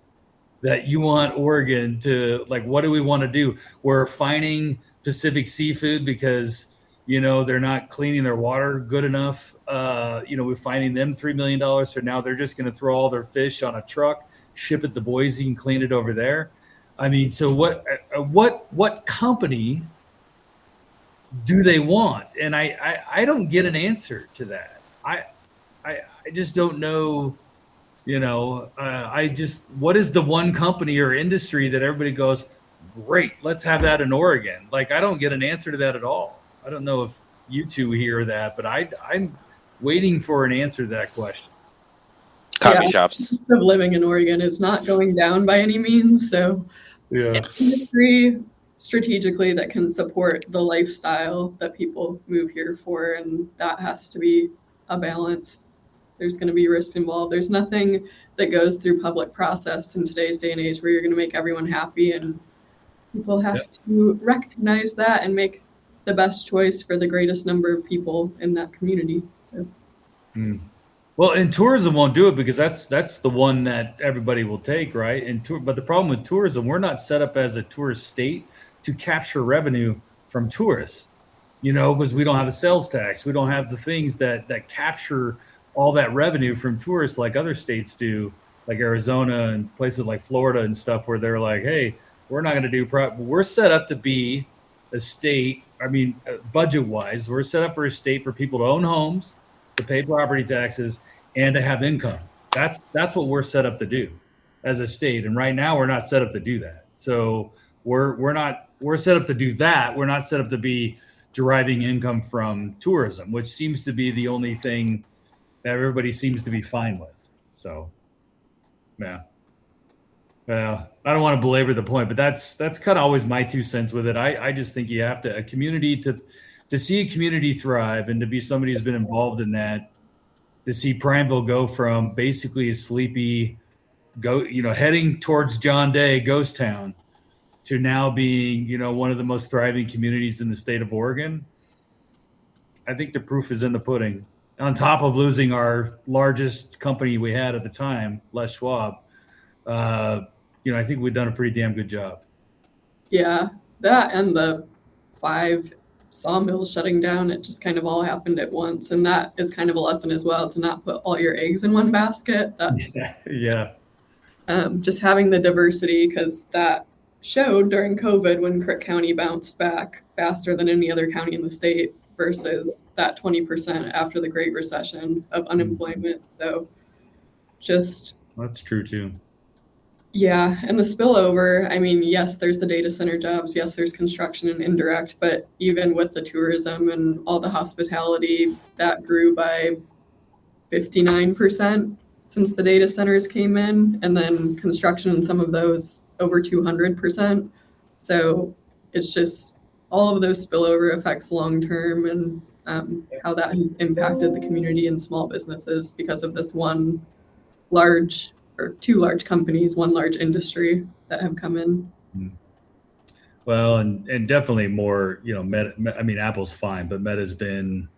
that you want Oregon to, what do we want to do? We're fining Pacific Seafood because they're not cleaning their water good enough. We're finding them $3 million. So now they're just going to throw all their fish on a truck, ship it to Boise, and clean it over there. I mean, so what company do they want? And I don't get an answer to that. I just don't know. What is the one company or industry that everybody goes, great, let's have that in Oregon? I don't get an answer to that at all. I don't know if you two hear that, but I'm waiting for an answer to that question. Coffee shops. Of living in Oregon is not going down by any means. So industry strategically that can support the lifestyle that people move here for, and that has to be a balance. There's going to be risks involved. There's nothing that goes through public process in today's day and age where you're going to make everyone happy, and people have to recognize that and make the best choice for the greatest number of people in that community. So. Well, and tourism won't do it because that's the one that everybody will take, right? But the problem with tourism, we're not set up as a tourist state to capture revenue from tourists, because we don't have a sales tax. We don't have the things that capture all that revenue from tourists like other states do, like Arizona and places like Florida and stuff, where they're like, hey, we're not going to do we're set up to be a state. I mean, budget-wise, we're set up for a state for people to own homes, to pay property taxes, and to have income. That's what we're set up to do as a state. And right now, we're not set up to do that. So we're set up to do that. We're not set up to be deriving income from tourism, which seems to be the only thing that everybody seems to be fine with. So, yeah. Well, I don't want to belabor the point, but that's kind of always my 2 cents with it. I just think you have to, a community to see a community thrive and to be somebody who's been involved in that, to see Prineville go from basically a sleepy heading towards John Day, ghost town, to now being, one of the most thriving communities in the state of Oregon. I think the proof is in the pudding. On top of losing our largest company we had at the time, Les Schwab, I think we've done a pretty damn good job. Yeah, that and the 5 sawmills shutting down, it just kind of all happened at once. And that is kind of a lesson as well, to not put all your eggs in one basket. That's yeah. Just having the diversity, because that showed during COVID when Crook County bounced back faster than any other county in the state versus that 20% after the Great Recession of unemployment. So just... That's true too. Yeah, and the spillover, I mean, yes, there's the data center jobs, yes, there's construction and indirect, but even with the tourism and all the hospitality, that grew by 59% since the data centers came in, and then construction and some of those over 200%. So it's just all of those spillover effects long term, and how that has impacted the community and small businesses because of this one large or 2 large companies, 1 large industry that have come in. Well, and definitely more, Meta, I mean, Apple's fine, but Meta's been,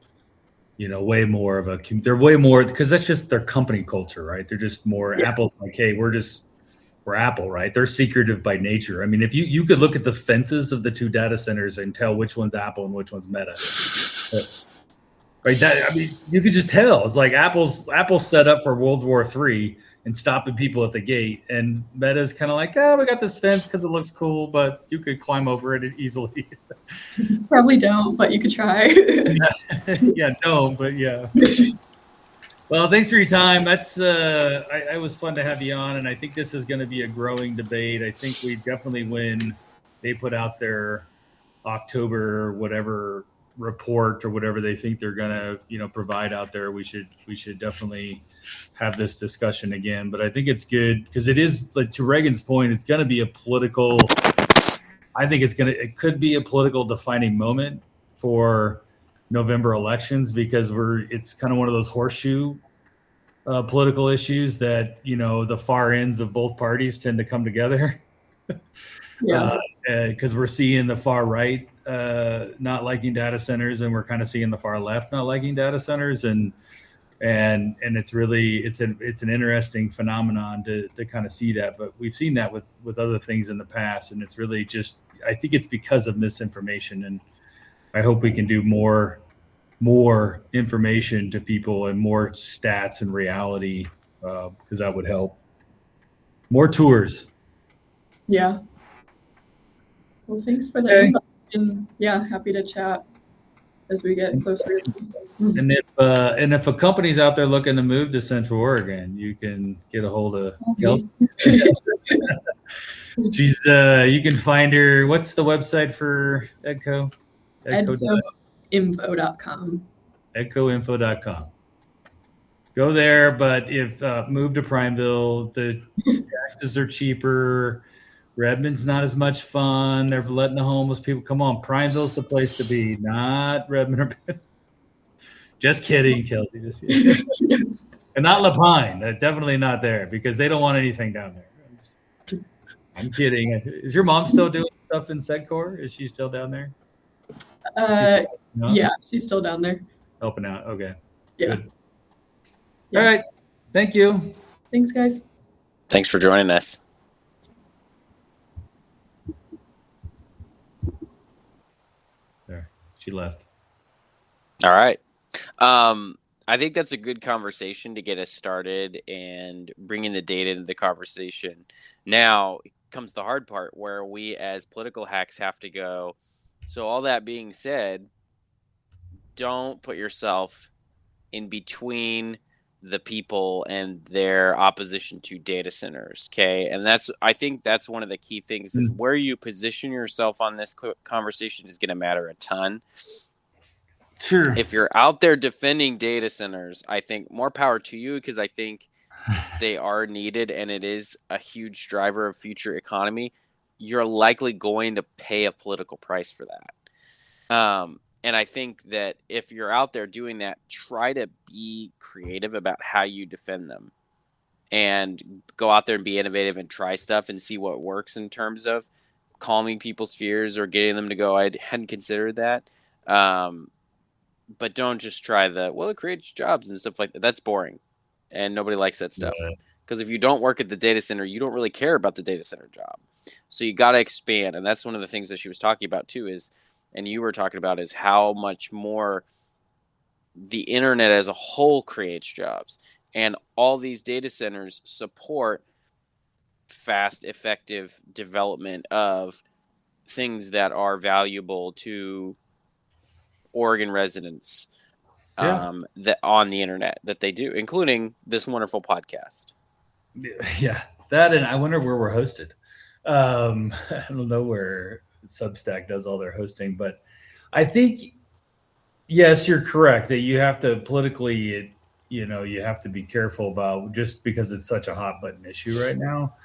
way more of they're way more, because that's just their company culture, right? They're just more, Apple's like, hey, we're Apple, right? They're secretive by nature. I mean, if you could look at the fences of the 2 data centers and tell which one's Apple and which one's Meta. Right? You could just tell. It's like Apple's set up for World War III and stopping people at the gate, and Meta's kind of like, we got this fence because it looks cool, but you could climb over it easily. Probably don't, but you could try. Yeah, don't, but yeah. Well, thanks for your time. That's it was fun to have you on, and I think this is going to be a growing debate. I think we definitely, when they put out their October whatever report or whatever they think they're going to provide out there, we should definitely have this discussion again. But I think it's good because it is, like, to Reagan's point, it's going to be a political, I think it could be a political defining moment for November elections, because it's kind of one of those horseshoe political issues that, the far ends of both parties tend to come together. Yeah. Because we're seeing the far right not liking data centers, and we're kind of seeing the far left not liking data centers, and it's really it's an interesting phenomenon to kind of see that. But we've seen that with other things in the past, and it's really just, I think it's because of misinformation, and I hope we can do more information to people and more stats and reality, because that would help. More tours. Yeah. Well, thanks for that. And yeah, happy to chat as we get closer. And if a company's out there looking to move to Central Oregon, you can get a hold of Kelsey. You can find her. What's the website for EDCO? EDCOinfo.com. EDCOinfo.com. Go there, but if move to Prineville, the taxes are cheaper. Redmond's not as much fun. They're letting the homeless people come on. Prineville's the place to be, not Redmond. Just kidding, Kelsey. Just kidding. And not La Pine. Definitely not there, because they don't want anything down there. I'm kidding. Is your mom still doing stuff in SEDCOR? Is she still down there? No? Yeah, she's still down there. Helping out. Okay. Yeah. Good. All right. Thank you. Thanks, guys. Thanks for joining us. There. She left. All right. I think that's a good conversation to get us started and bringing the data into the conversation. Now comes the hard part, where we as political hacks have to go. So all that being said, don't put yourself in between the people and their opposition to data centers. Okay. And I think that's one of the key things, is where you position yourself on this conversation is going to matter a ton. Sure. If you're out there defending data centers, I think more power to you, because I think they are needed and it is a huge driver of future economy. You're likely going to pay a political price for that. And I think that if you're out there doing that, try to be creative about how you defend them. and go out there and be innovative and try stuff and see what works in terms of calming people's fears or getting them to go, I hadn't considered that. But don't just try it creates jobs and stuff like that. That's boring. And nobody likes that stuff. Yeah. Because if you don't work at the data center, you don't really care about the data center job. So you got to expand. And that's one of the things that she was talking about too and you were talking about is how much more the internet as a whole creates jobs. And all these data centers support fast, effective development of things that are valuable to Oregon residents that on the internet that they do, including this wonderful podcast. Yeah, that, and I wonder where we're hosted. I don't know where Substack does all their hosting, but I think, yes, you're correct that you have to politically, you have to be careful about, just because it's such a hot button issue right now.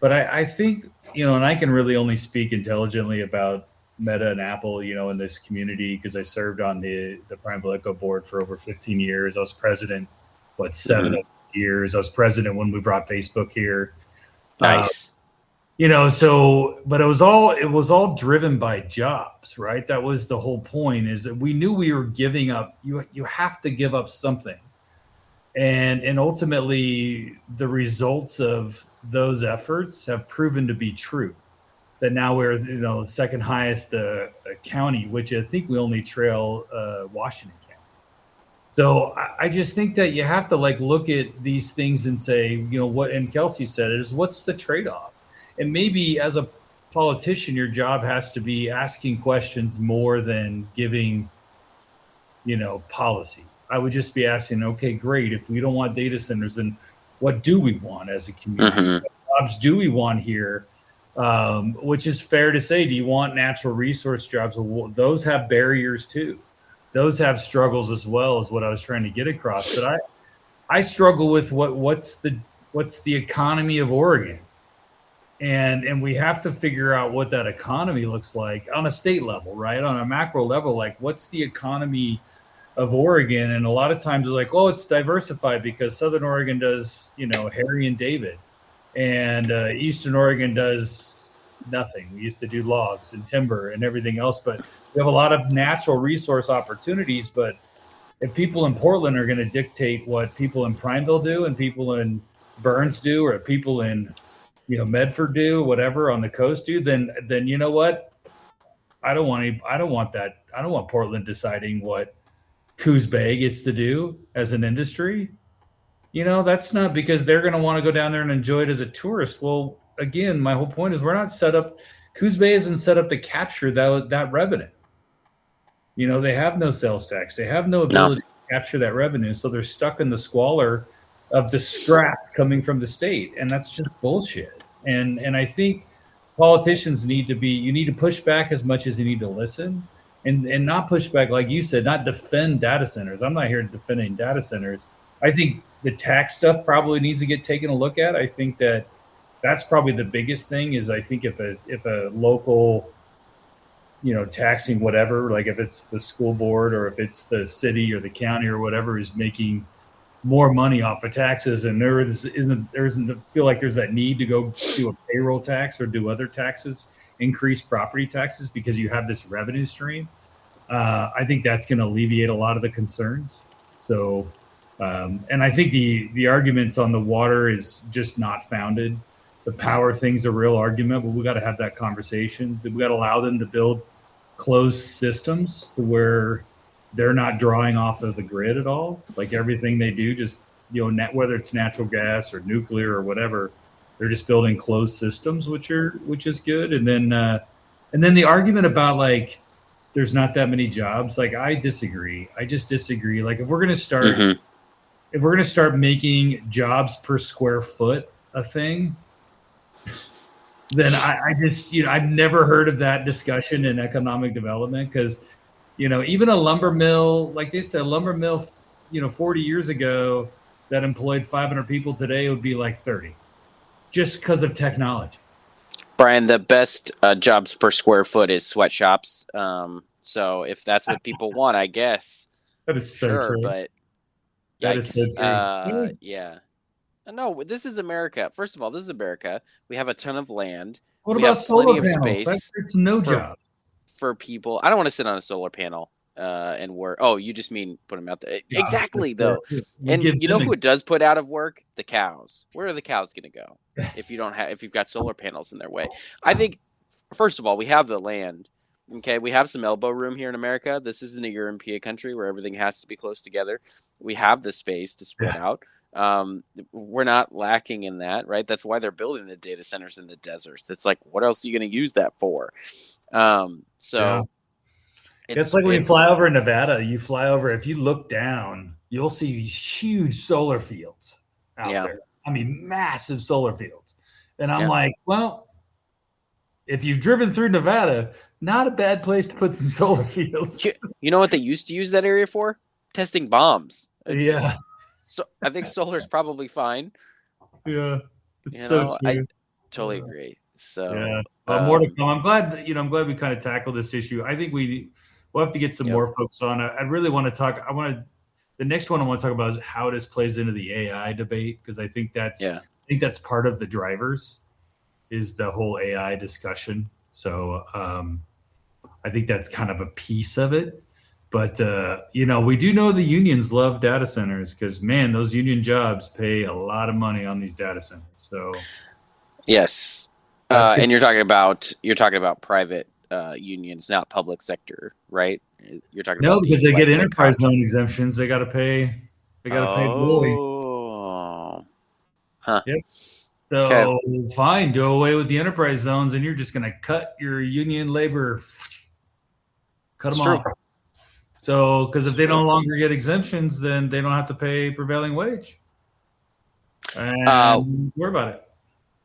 But I think, and I can really only speak intelligently about Meta and Apple, in this community, because I served on the Prineville EDCO board for over 15 years. I was president, 7 years. I was president when we brought Facebook here. Nice. But it was all driven by jobs, right? That was the whole point, is that we knew we were giving up. You have to give up something. And ultimately the results of those efforts have proven to be true. That now we're, the second highest county, which I think we only trail Washington County. So I just think that you have to look at these things and say, what, and Kelsey said it, is what's the trade-off? And maybe as a politician, your job has to be asking questions more than giving, policy. I would just be asking, okay, great. If we don't want data centers, then what do we want as a community? What jobs do we want here? Which is fair to say. Do you want natural resource jobs? Well, those have barriers too. Those have struggles as well, as what I was trying to get across. But I struggle with what's the economy of Oregon, and we have to figure out what that economy looks like on a state level, right? On a macro level, what's the economy of Oregon? And a lot of times it's it's diversified because Southern Oregon does, Harry and David, and Eastern Oregon does nothing. We used to do logs and timber and everything else, but we have a lot of natural resource opportunities. But if people in Portland are going to dictate what people in Prineville do and people in Burns do, or people in, Medford do, whatever on the coast do, then you know what? I don't want that. I don't want Portland deciding what Coos Bay gets to do as an industry. That's not, because they're going to want to go down there and enjoy it as a tourist. Well, again, my whole point is we're not set up. Coos Bay isn't set up to capture that revenue. They have no sales tax. They have no ability to capture that revenue. So they're stuck in the squalor of the scraps coming from the state. And that's just bullshit. And I think politicians you need to push back as much as you need to listen, and not push back, like you said, not defend data centers. I'm not here defending data centers. I think the tax stuff probably needs to get taken a look at. I think that's probably the biggest thing, is I think if a local, taxing whatever, if it's the school board or if it's the city or the county or whatever is making more money off of taxes, and there isn't feel like there's that need to go do a payroll tax or do other taxes, increase property taxes because you have this revenue stream. I think that's going to alleviate a lot of the concerns. So, and I think the arguments on the water is just not founded. The power thing's a real argument, but we got to have that conversation. We got to allow them to build closed systems to where they're not drawing off of the grid at all. Everything they do, just, whether it's natural gas or nuclear or whatever, they're just building closed systems, which is good. And then the argument about there's not that many jobs. I disagree. I just disagree. If we're going to start making jobs per square foot a thing, then I just, I've never heard of that discussion in economic development, because, even a lumber mill, like they said, lumber mill, 40 years ago that employed 500 people, today it would be 30, just because of technology. Brian, the best jobs per square foot is sweatshops. So if that's what people want, I guess. That is so true. But that is so true. Yeah. No, this is America. First of all, this is America. We have a ton of land. What We about have solar plenty of panels? That space creates no for job. for people. I don't want to sit on a solar panel and work. Oh, you just mean put them out there. Yeah, Exactly, that's fair, though. too. We And give you know them who it does put out of work? The cows. Where are the cows going to go if you've got solar panels in their way? I think, first of all, we have the land. Okay, we have some elbow room here in America. This isn't a European country where everything has to be close together. We have the space to spread out. We're not lacking in that, right? That's why they're building the data centers in the deserts. It's like, what else are you going to use that for? So it's like when you fly over Nevada, if you look down, you'll see these huge solar fields out there. I mean, massive solar fields. And I'm like, well, if you've driven through Nevada, not a bad place to put some solar fields. You know what they used to use that area for? Testing bombs. Yeah. So I think solar is probably fine. Yeah. It's so true. I totally agree. So more to come. I'm glad we kind of tackled this issue. I think we'll have to get some more folks on. I really want to talk. The next one I want to talk about is how this plays into the AI debate, because I think that's part of the drivers is the whole AI discussion. So I think that's kind of a piece of it. But, we do know the unions love data centers because, man, those union jobs pay a lot of money on these data centers. So, yes. And you're talking about private unions, not public sector, right? You're talking about because they get enterprise zone exemptions. They got to pay. Oh. Huh. Yep. So fine, do away with the enterprise zones, and you're just going to cut your union labor. Cut them off. So, because if they no longer get exemptions, then they don't have to pay prevailing wage. And worry about it.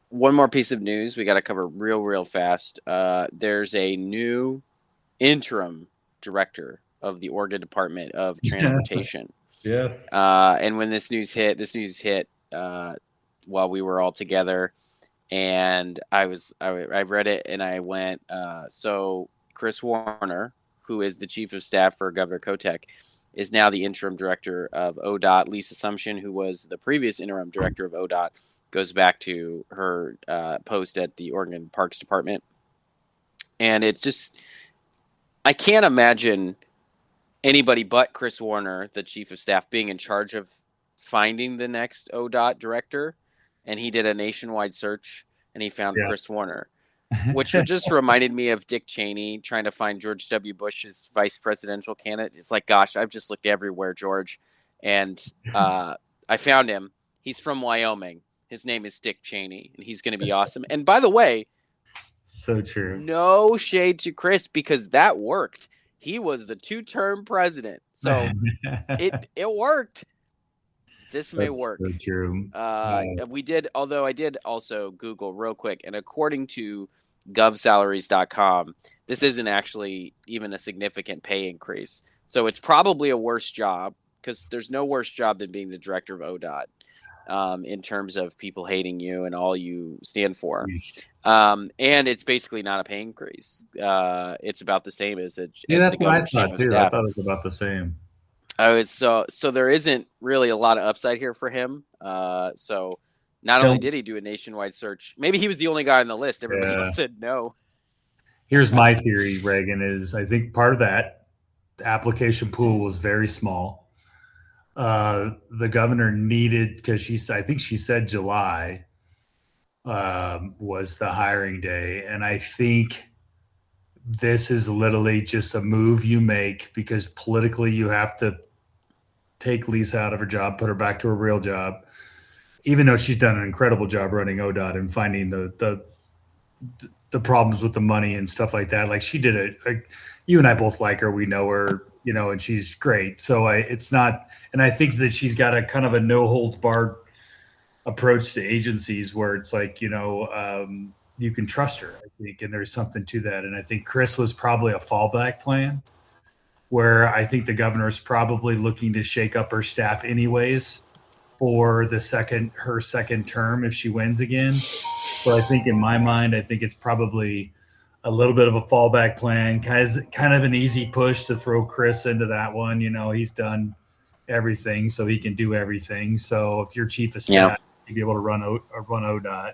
One more piece of news we got to cover real fast. There's a new interim director of the Oregon Department of Transportation. Yes. And when this news hit while we were all together, and I read it and I went, so Chris Warner, who is the chief of staff for Governor Kotek, is now the interim director of ODOT. Lisa Sumption, who was the previous interim director of ODOT, goes back to her post at the Oregon Parks Department. And it's just, I can't imagine anybody but Chris Warner, the chief of staff, being in charge of finding the next ODOT director. And he did a nationwide search and he found Chris Warner, which just reminded me of Dick Cheney trying to find George W. Bush's vice presidential candidate. It's like, gosh, I've just looked everywhere, George. And I found him. He's from Wyoming. His name is Dick Cheney, and he's going to be awesome. And by the way, so true. No shade to Chris, because that worked. He was the 2-term president. So it worked. This may work. So true. Although I did also Google real quick, and according to govsalaries.com, this isn't actually even a significant pay increase. So it's probably a worse job, because there's no worse job than being the director of ODOT in terms of people hating you and all you stand for. And it's basically not a pay increase. It's about the same as the governor's chief of staff. I thought it was about the same. So there isn't really a lot of upside here for him. So not only did he do a nationwide search, maybe he was the only guy on the list. Everybody else said no. Here's my theory, Reagan, is I think part of that application pool was very small. The governor needed, because I think she said July was the hiring day. And I think this is literally just a move you make because politically you have to take Lisa out of her job, put her back to her real job, even though she's done an incredible job running ODOT and finding the problems with the money and stuff like that. Like, she did it. You and I both like her. We know her, and she's great. So it's not, and I think that she's got a kind of a no holds barred approach to agencies where it's like, you can trust her, I think, and there's something to that. And I think Chris was probably a fallback plan, where I think the governor is probably looking to shake up her staff anyways for her second term if she wins again. So I think in my mind, it's probably a little bit of a fallback plan, kind of an easy push to throw Chris into that one. He's done everything, so he can do everything. So if you're chief of staff, to be able to run ODOT.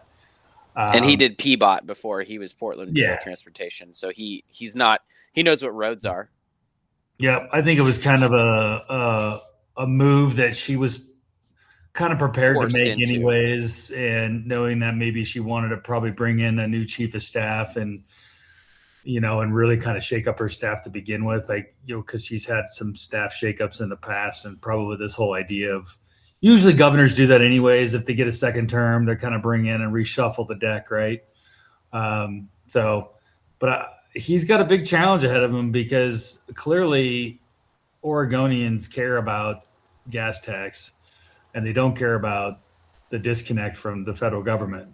And he did PBOT before he was Portland Bureau of Transportation. So he knows what roads are. Yeah, I think it was kind of a move that she was kind of prepared to make anyways, and knowing that maybe she wanted to probably bring in a new chief of staff and really kind of shake up her staff to begin with, because she's had some staff shakeups in the past, and probably this whole idea of, usually governors do that anyways. If they get a second term, they kind of bring in and reshuffle the deck, right? He's got a big challenge ahead of him, because clearly Oregonians care about gas tax, and they don't care about the disconnect from the federal government,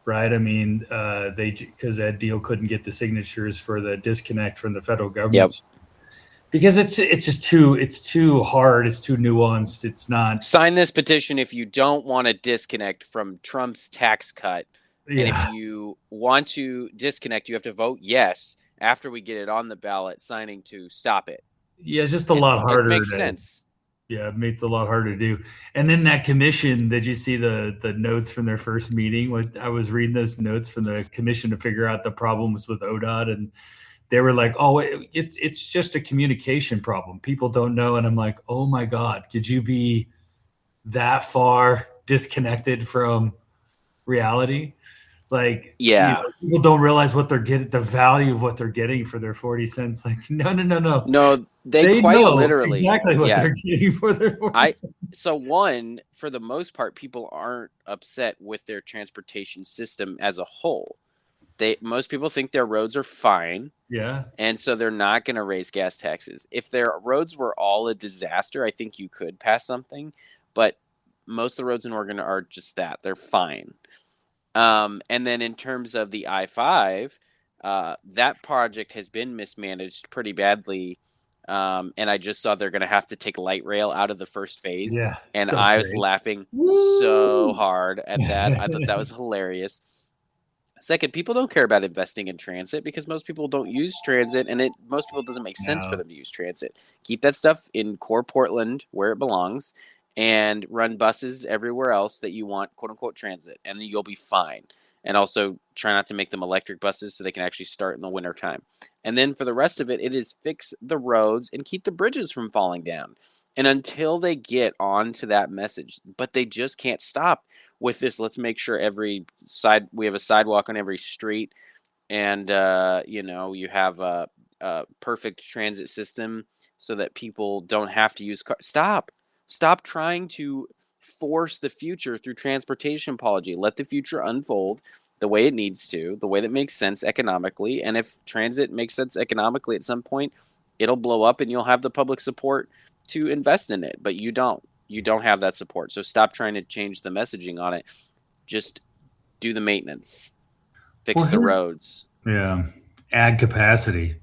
right? I mean, because that deal couldn't get the signatures for the disconnect from the federal government. Yep. Because it's just too hard, it's too nuanced. It's not. Sign this petition if you don't want to disconnect from Trump's tax cut. And if you want to disconnect, you have to vote yes after we get it on the ballot, signing to stop it. Yeah, it's just a lot harder. It makes sense. Yeah, it makes it a lot harder to do. And then that commission, did you see the notes from their first meeting? I was reading those notes from the commission to figure out the problems with ODOT, and they were like, oh, it's just a communication problem. People don't know. And I'm like, oh my God, could you be that far disconnected from reality? People don't realize what they're getting, the value of what they're getting for their 40 cents. Like, no. No, they quite know literally exactly what they're getting for their 40 cents. So for the most part, people aren't upset with their transportation system as a whole. Most people think their roads are fine. Yeah. And so they're not going to raise gas taxes. If their roads were all a disaster, I think you could pass something. But most of the roads in Oregon are just that. They're fine. And then in terms of the I-5, that project has been mismanaged pretty badly. And I just saw they're going to have to take light rail out of the first phase. Yeah. And I was laughing so hard at that. I thought that was hilarious. Second, people don't care about investing in transit because most people don't use transit, and most people doesn't make sense for them to use transit. Keep that stuff in core Portland where it belongs, and run buses everywhere else that you want, quote unquote, transit, and then you'll be fine. And also try not to make them electric buses so they can actually start in the wintertime. And then for the rest of it, it is fix the roads and keep the bridges from falling down. And until they get onto that message, but they just can't stop with this. Let's make sure we have a sidewalk on every street, and you have a perfect transit system so that people don't have to use cars. Stop trying to force the future through transportation policy. Let the future unfold the way it needs to, the way that makes sense economically. And if transit makes sense economically at some point, it'll blow up and you'll have the public support to invest in it. But you don't have that support. So stop trying to change the messaging on it. Just do the maintenance, fix the roads. Yeah. Add capacity.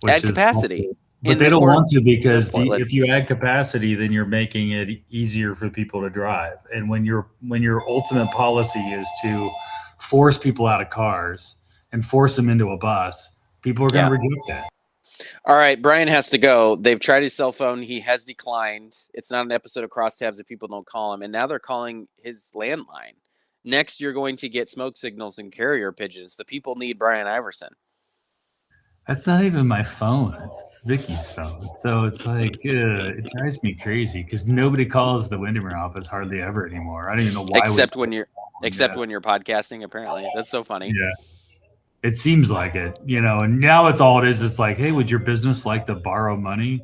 But they don't want to, because if you add capacity, then you're making it easier for people to drive. And when your ultimate policy is to force people out of cars and force them into a bus, people are going to reject that. All right, Bryan has to go. They've tried his cell phone. He has declined. It's not an episode of Crosstabs if people don't call him. And now they're calling his landline. Next, you're going to get smoke signals and carrier pigeons. The people need Bryan Iverson. That's not even my phone. It's Vicky's phone. So it's like, it drives me crazy because nobody calls the Windermere office hardly ever anymore. I don't even know why. Except when you're podcasting, apparently. That's so funny. Yeah. It seems like it, and now it's all it is. It's like, hey, would your business like to borrow money?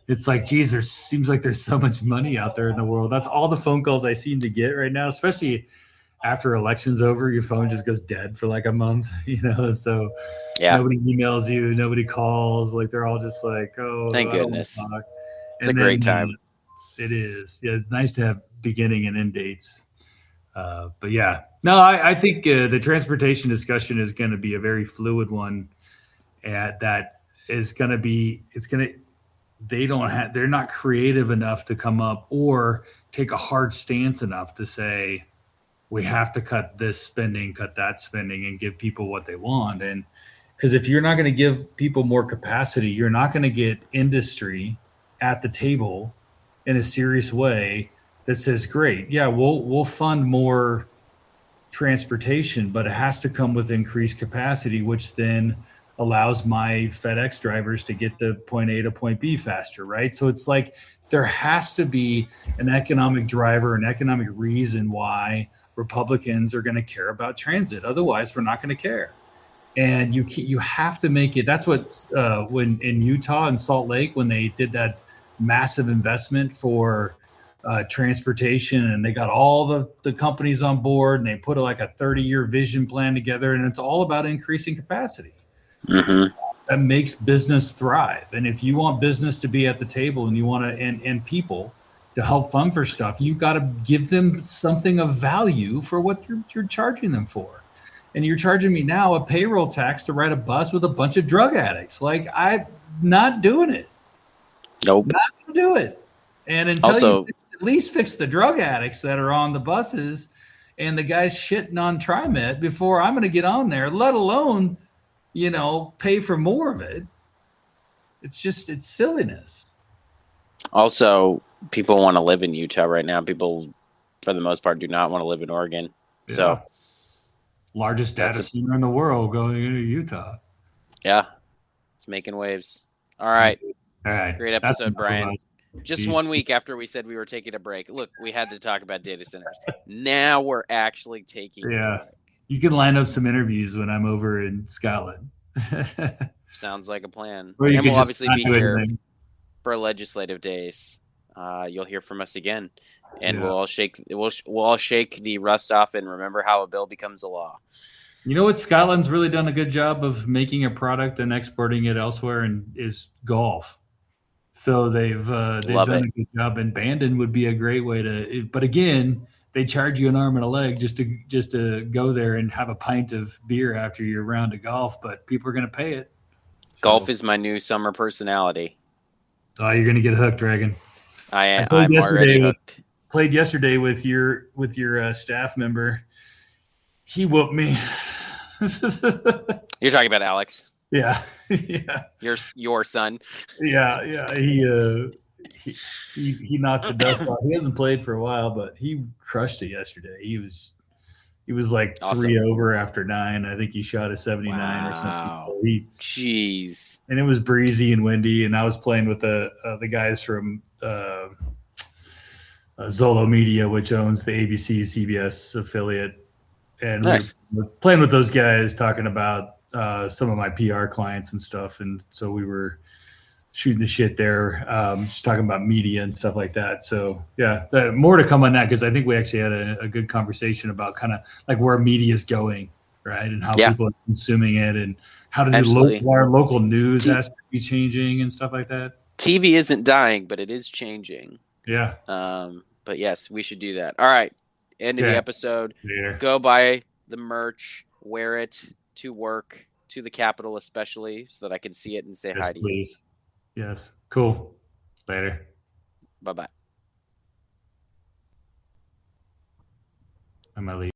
It's like, geez, seems like there's so much money out there in the world. That's all the phone calls I seem to get right now, especially after election's over. Your phone just goes dead for like a month, so nobody emails you, nobody calls. Like they're all just like, oh, thank goodness. It's a great time. It is. Yeah, it's nice to have beginning and end dates. But yeah, no, I think the transportation discussion is going to be a very fluid one. That is going to be, they're not creative enough to come up or take a hard stance enough to say, we have to cut this spending, cut that spending, and give people what they want. And because if you're not going to give people more capacity, you're not going to get industry at the table in a serious way that says, great, yeah, we'll fund more transportation, but it has to come with increased capacity, which then allows my FedEx drivers to get to point A to point B faster, right? So it's like there has to be an economic driver, an economic reason why Republicans are going to care about transit. Otherwise, we're not going to care. And you have to make it. That's what when in Utah and Salt Lake, when they did that massive investment for transportation, and they got all the companies on board, and they put like a 30-year vision plan together, and it's all about increasing capacity. Mm-hmm. That makes business thrive. And if you want business to be at the table, and you want to and people to help fund for stuff, you got to give them something of value for what you're charging them for. And you're charging me now a payroll tax to ride a bus with a bunch of drug addicts. Like, I'm not doing it. Nope. Not going to do it. And until Also, you at least fix the drug addicts that are on the buses and the guys shitting on TriMet before I'm going to get on there, let alone, pay for more of it. It's silliness. Also, people want to live in Utah right now. People, for the most part, do not want to live in Oregon. Yeah. So, largest data center in the world going into Utah. Yeah, it's making waves. All right. Great episode, Bryan. Just 1 week after we said we were taking a break. Look, we had to talk about data centers. Now we're actually taking a break. You can line up some interviews when I'm over in Scotland. Sounds like a plan. And we'll obviously be here for legislative days. You'll hear from us again, and we'll all shake the rust off and remember how a bill becomes a law. You know what? Scotland's really done a good job of making a product and exporting it elsewhere, and is golf. So they've done a good job, and Bandon would be a great way to. But again, they charge you an arm and a leg just to go there and have a pint of beer after your round of golf. But people are going to pay it. Golf is my new summer personality. Oh, you're going to get hooked, Dragon. I'm already hooked. Played yesterday with your staff member. He whooped me. You're talking about Alex. Yeah. Yeah. Your son. Yeah. He knocked the dust off. He hasn't played for a while, but he crushed it yesterday. He was like awesome. 3 over after 9. I think he shot a 79 or something. Jeez. And it was breezy and windy, and I was playing with the guys from Zolo Media, which owns the ABC CBS affiliate. And nice. we were playing with those guys, talking about some of my PR clients and stuff. And so we were shooting the shit there, just talking about media and stuff like that. So yeah, more to come on that, because I think we actually had a good conversation about kind of like where media is going, right? And how people are consuming it, and how to do local news has to be changing and stuff like that. TV isn't dying, but it is changing. Yeah. But yes, we should do that. All right. End of the episode. Yeah. Go buy the merch, wear it to work, to the Capitol especially, so that I can see it and say hi to you. Yes. Cool. Later. Bye-bye. I'm going to leave.